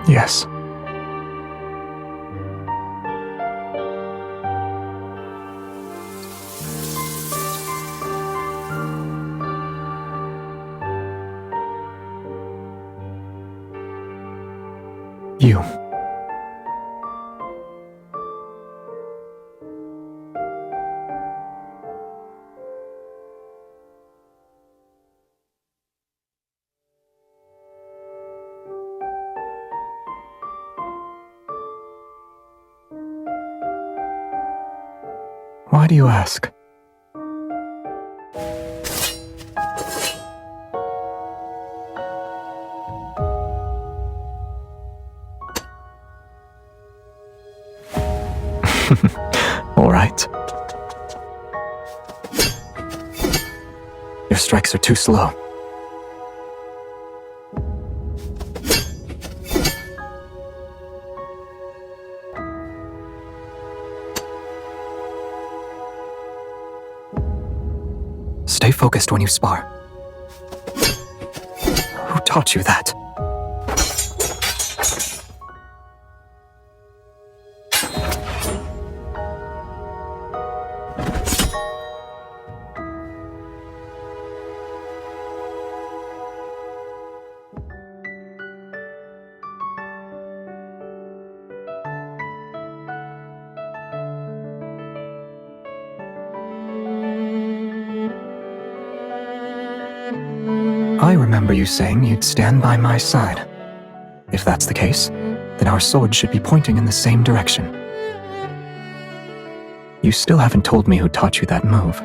Yes. You. Why do you ask? All right. Your strikes are too slow. Stay focused when you spar. Who taught you that? I remember you saying you'd stand by my side. If that's the case, then our swords should be pointing in the same direction. You still haven't told me who taught you that move.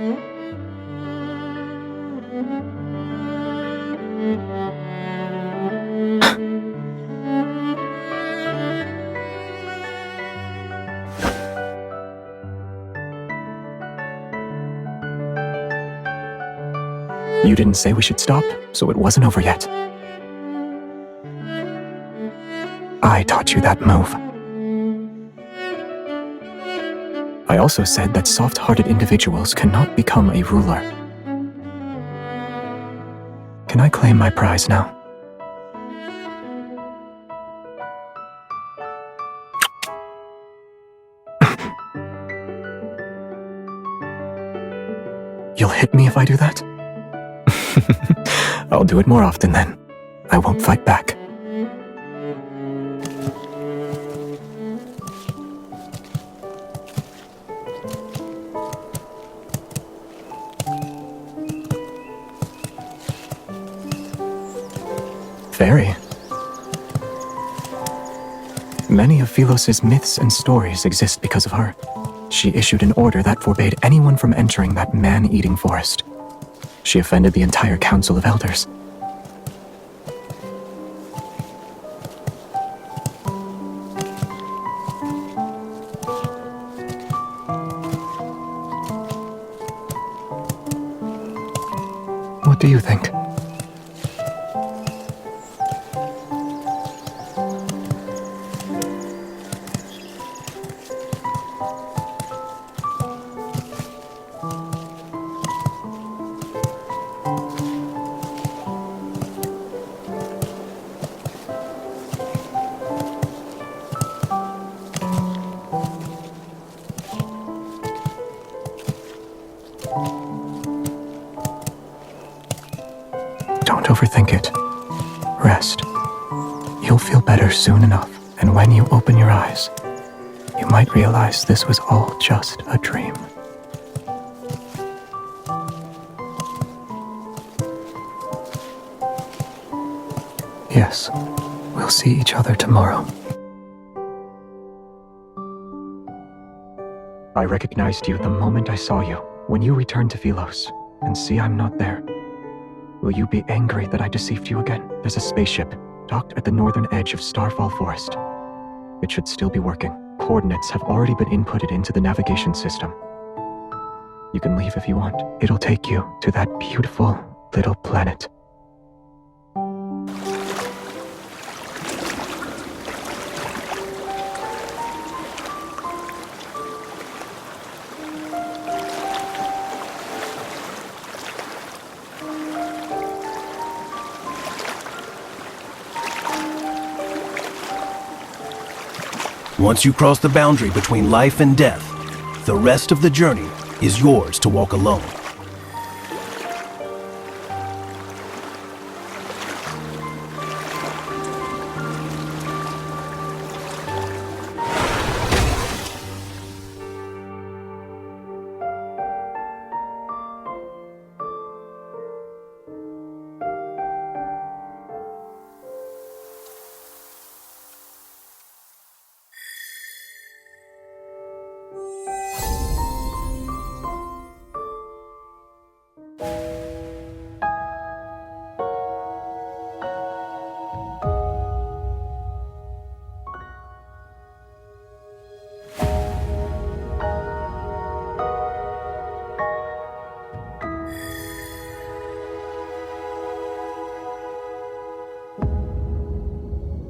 You didn't say we should stop, so it wasn't over yet. I taught you that move. I also said that soft-hearted individuals cannot become a ruler. Can I claim my prize now? You'll hit me if I do that? I'll do it more often then. I won't fight back. Very. Many of Philos's myths and stories exist because of her. She issued an order that forbade anyone from entering that man-eating forest. She offended the entire Council of Elders. What do you think? Don't overthink it. Rest. You'll feel better soon enough, and when you open your eyes, you might realize this was all just a dream. Yes, we'll see each other tomorrow. I recognized you the moment I saw you, when you returned to Philos, and see I'm not there. Will you be angry that I deceived you again? There's a spaceship, docked at the northern edge of Starfall Forest. It should still be working. Coordinates have already been inputted into the navigation system. You can leave if you want. It'll take you to that beautiful little planet. Once you cross the boundary between life and death, the rest of the journey is yours to walk alone.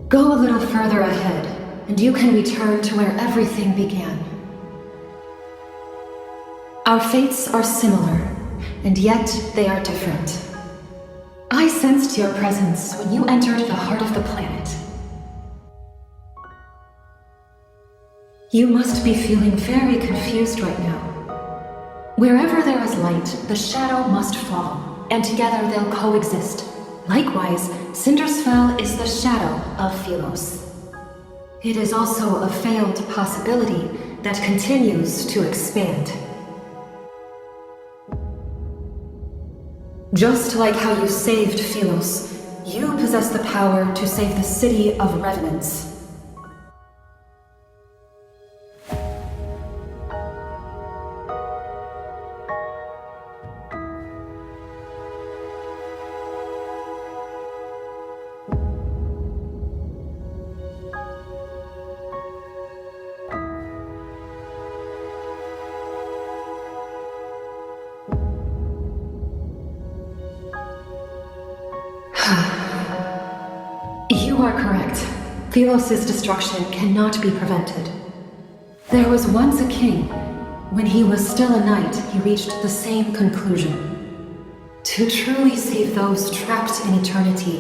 Go a little further ahead, and you can return to where everything began. Our fates are similar, and yet they are different. I sensed your presence when you entered the heart of the planet. You must be feeling very confused right now. Wherever there is light, the shadow must fall, and together they'll coexist. Likewise, Cindersfell is the shadow of Philos. It is also a failed possibility that continues to expand. Just like how you saved Philos, you possess the power to save the city of Revenants. You are correct. Philos' destruction cannot be prevented. There was once a king. When he was still a knight, he reached the same conclusion. To truly save those trapped in eternity,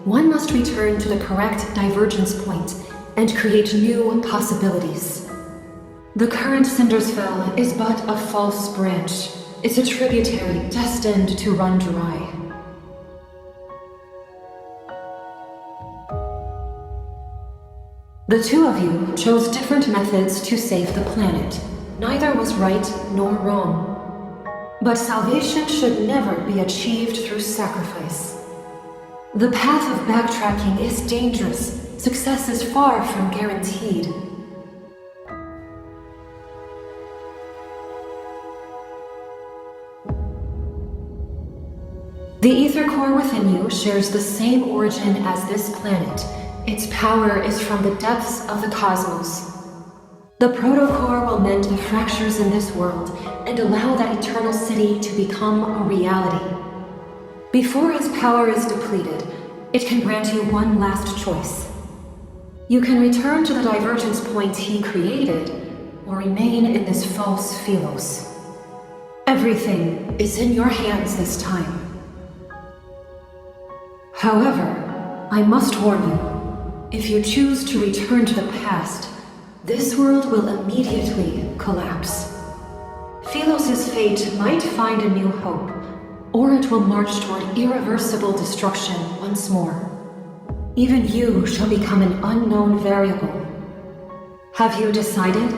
one must return to the correct divergence point and create new possibilities. The current Cindersfell is but a false branch. It's a tributary destined to run dry. The two of you chose different methods to save the planet. Neither was right nor wrong. But salvation should never be achieved through sacrifice. The path of backtracking is dangerous. Success is far from guaranteed. The ether core within you shares the same origin as this planet. Its power is from the depths of the cosmos. The protocore will mend the fractures in this world and allow that eternal city to become a reality. Before its power is depleted, it can grant you one last choice. You can return to the divergence point he created, or remain in this false Philos. Everything is in your hands this time. However, I must warn you, if you choose to return to the past, this world will immediately collapse. Philos' fate might find a new hope, or it will march toward irreversible destruction once more. Even you shall become an unknown variable. Have you decided?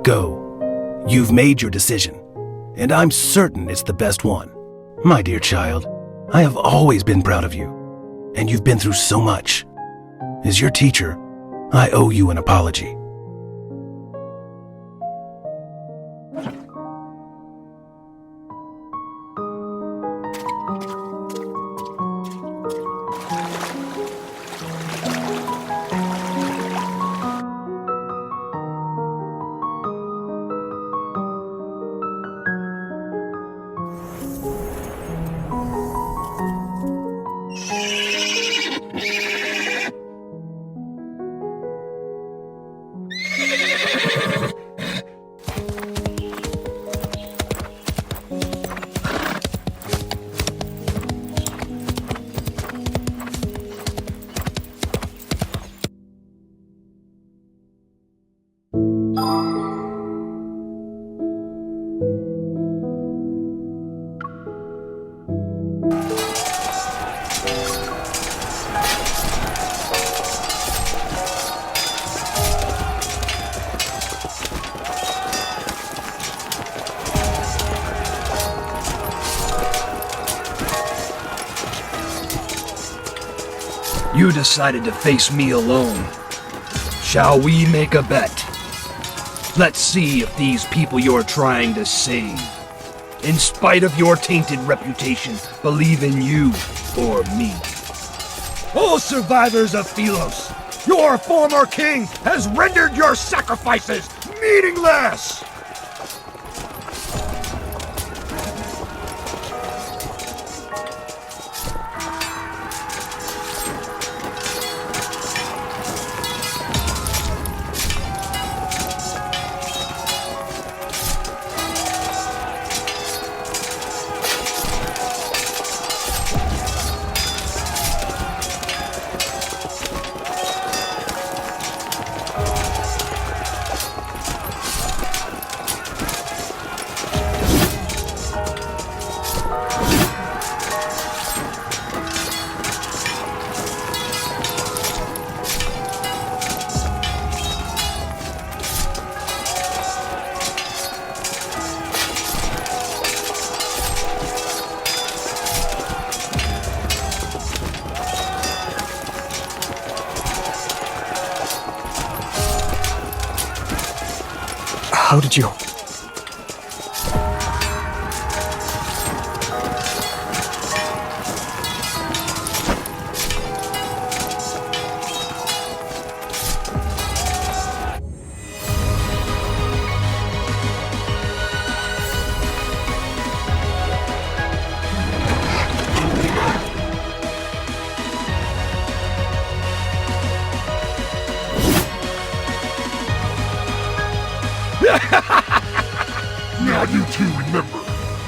Go. You've made your decision, and I'm certain it's the best one. My dear child, I have always been proud of you, and you've been through so much. As your teacher, I owe you an apology. You decided to face me alone. Shall we make a bet? Let's see if these people you're trying to save, in spite of your tainted reputation, believe in you or me. O survivors of Philos, your former king has rendered your sacrifices meaningless! How did you... Now you two remember,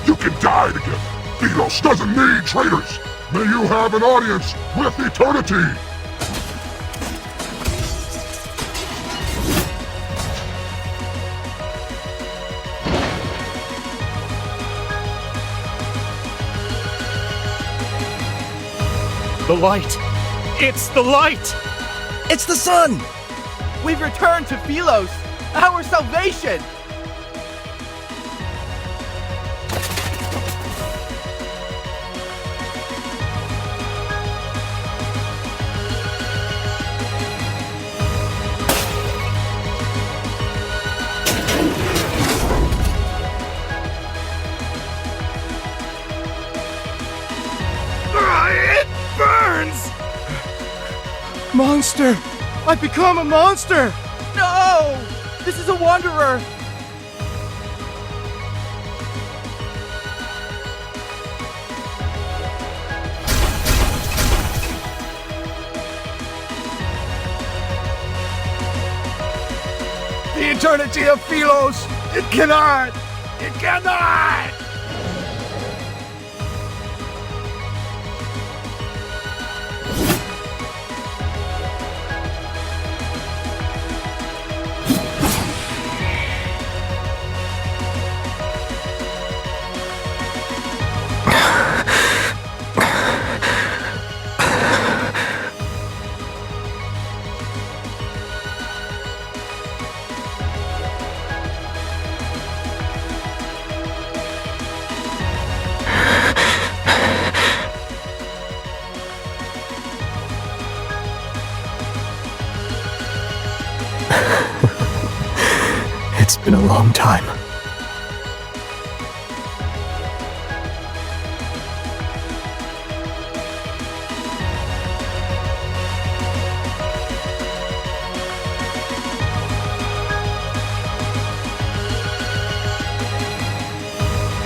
you can die together. Philos doesn't need traitors. May you have an audience with eternity. The light! It's the light! It's the sun! We've returned to Philos, our salvation! It burns! Monster! I've become a monster! No! This is a wanderer! The eternity of Philos! It cannot! It cannot! It's been a long time.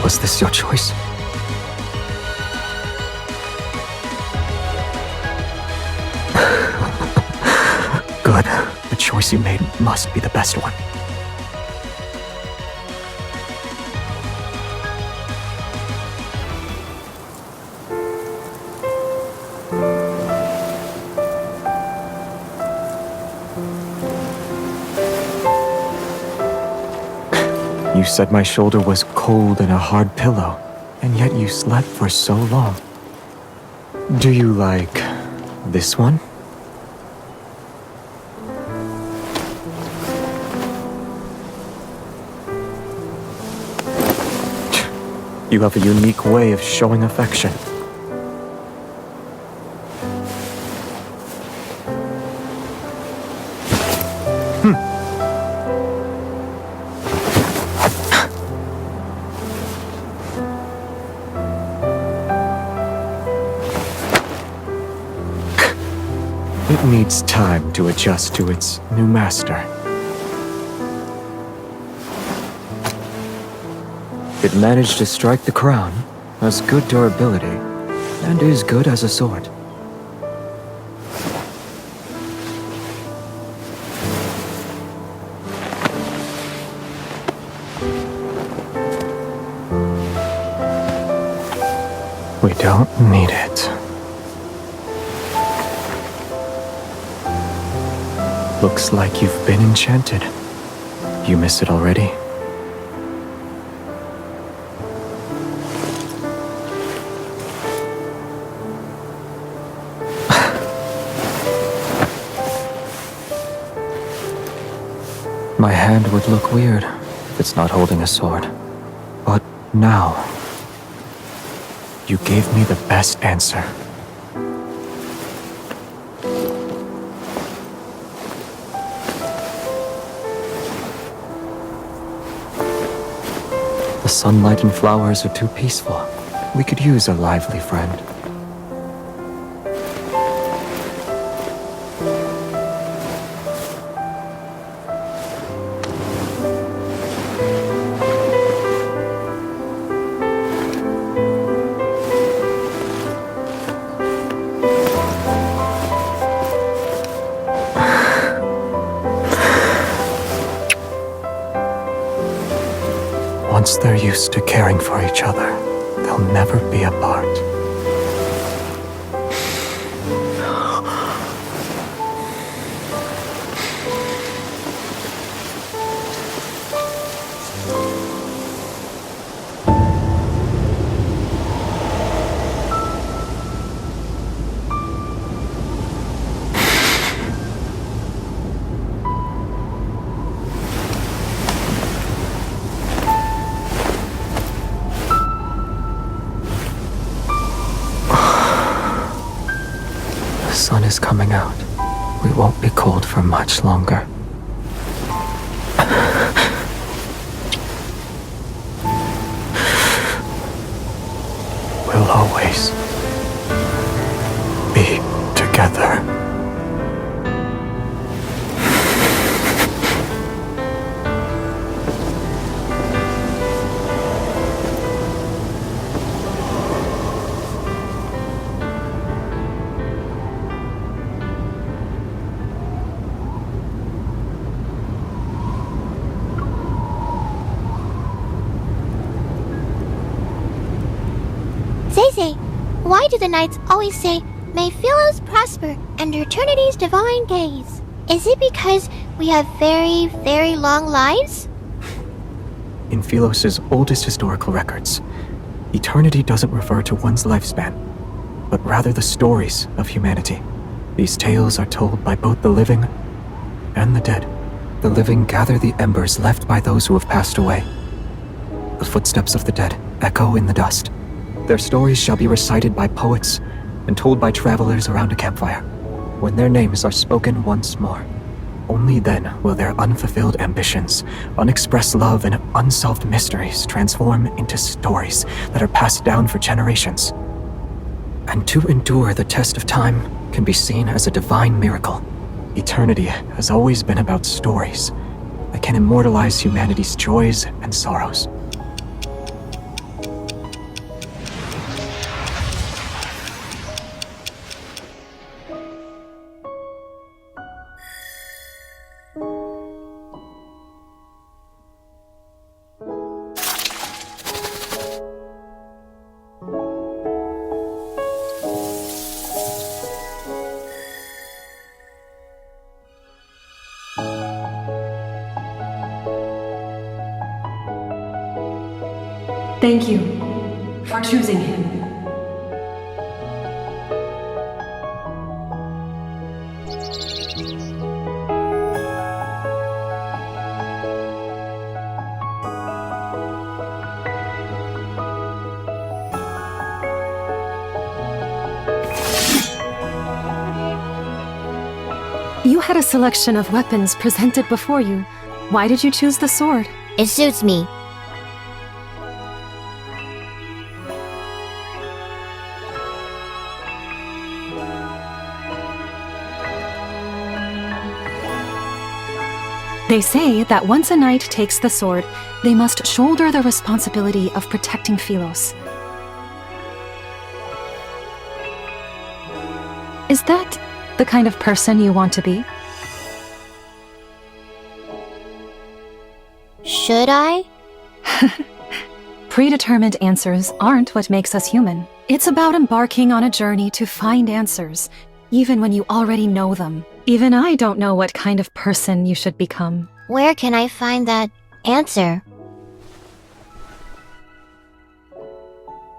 Was this your choice? Good. The choice you made must be the best one. You said my shoulder was cold and a hard pillow, and yet you slept for so long. Do you like this one? You have a unique way of showing affection. needs time to adjust to its new master. It managed to strike the crown, has good durability, and is good as a sword. We don't need it. Looks like you've been enchanted. You miss it already? My hand would look weird if it's not holding a sword. But now, you gave me the best answer. The sunlight and flowers are too peaceful. We could use a lively friend. Once they're used to caring for each other, they'll never be apart. The sun is coming out. We won't be cold for much longer. We'll always be together. Zay, why do the knights always say, "May Philos prosper and eternity's divine gaze"? Is it because we have very, very long lives? In Philos' oldest historical records, eternity doesn't refer to one's lifespan, but rather the stories of humanity. These tales are told by both the living and the dead. The living gather the embers left by those who have passed away. The footsteps of the dead echo in the dust. Their stories shall be recited by poets and told by travelers around a campfire. When their names are spoken once more, only then will their unfulfilled ambitions, unexpressed love, and unsolved mysteries transform into stories that are passed down for generations. And to endure the test of time can be seen as a divine miracle. Eternity has always been about stories that can immortalize humanity's joys and sorrows. Thank you for choosing him. You had a selection of weapons presented before you. Why did you choose the sword? It suits me. They say that once a knight takes the sword, they must shoulder the responsibility of protecting Philos. Is that the kind of person you want to be? Should I? Predetermined answers aren't what makes us human. It's about embarking on a journey to find answers, even when you already know them. Even I don't know what kind of person you should become. Where can I find that answer?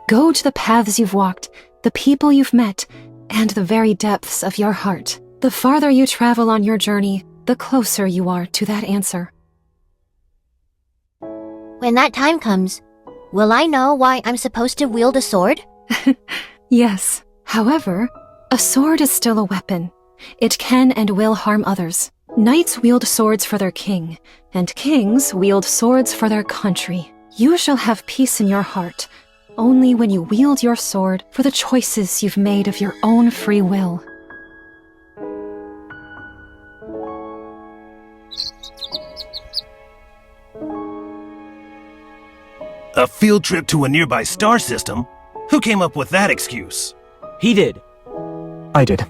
Go to the paths you've walked, the people you've met, and the very depths of your heart. The farther you travel on your journey, the closer you are to that answer. When that time comes, will I know why I'm supposed to wield a sword? Yes. However, a sword is still a weapon. It can and will harm others. Knights wield swords for their king, and kings wield swords for their country. You shall have peace in your heart only when you wield your sword for the choices you've made of your own free will. A field trip to a nearby star system? Who came up with that excuse? He did. I did.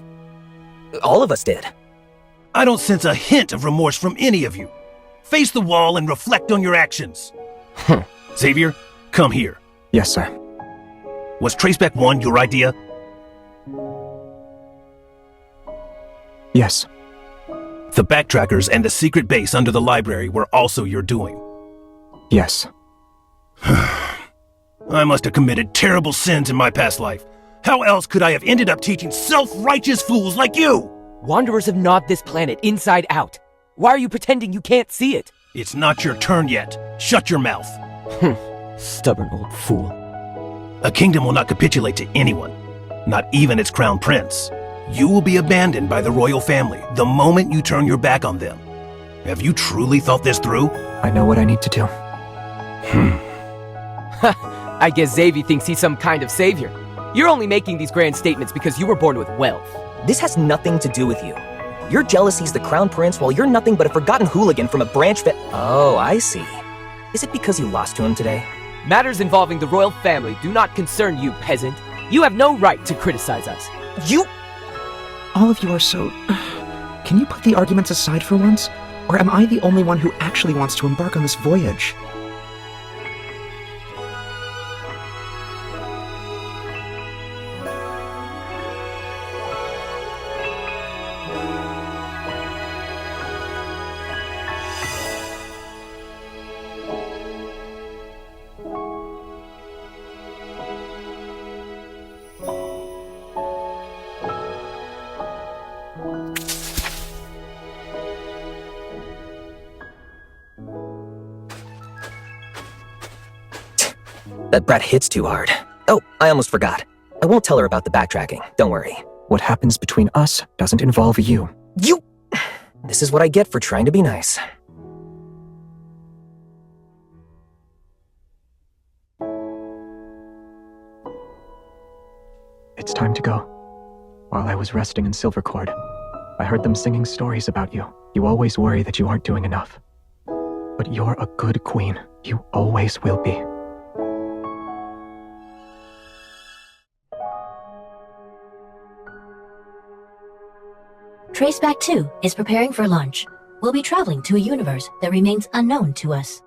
All of us did. I don't sense a hint of remorse from any of you. Face the wall and reflect on your actions. Xavier, come here. Yes, sir. Was Traceback 1 your idea? Yes. The backtrackers and the secret base under the library were also your doing. Yes. I must have committed terrible sins in my past life. How else could I have ended up teaching self-righteous fools like you? Wanderers have gnawed this planet inside out. Why are you pretending you can't see it? It's not your turn yet. Shut your mouth. Stubborn old fool. A kingdom will not capitulate to anyone, not even its crown prince. You will be abandoned by the royal family the moment you turn your back on them. Have you truly thought this through? I know what I need to do. I guess Xavier thinks he's some kind of savior. You're only making these grand statements because you were born with wealth. This has nothing to do with you. Your jealousy's the crown prince while you're nothing but a forgotten hooligan from a branch that... Oh, I see. Is it because you lost to him today? Matters involving the royal family do not concern you, peasant. You have no right to criticize us. You... All of you are so... Can you put the arguments aside for once? Or am I the only one who actually wants to embark on this voyage? That brat hits too hard. Oh, I almost forgot. I won't tell her about the backtracking. Don't worry. What happens between us doesn't involve you. You... This is what I get for trying to be nice. It's time to go. While I was resting in Silvercord, I heard them singing stories about you. You always worry that you aren't doing enough. But you're a good queen. You always will be. Traceback 2 is preparing for launch. We'll be traveling to a universe that remains unknown to us.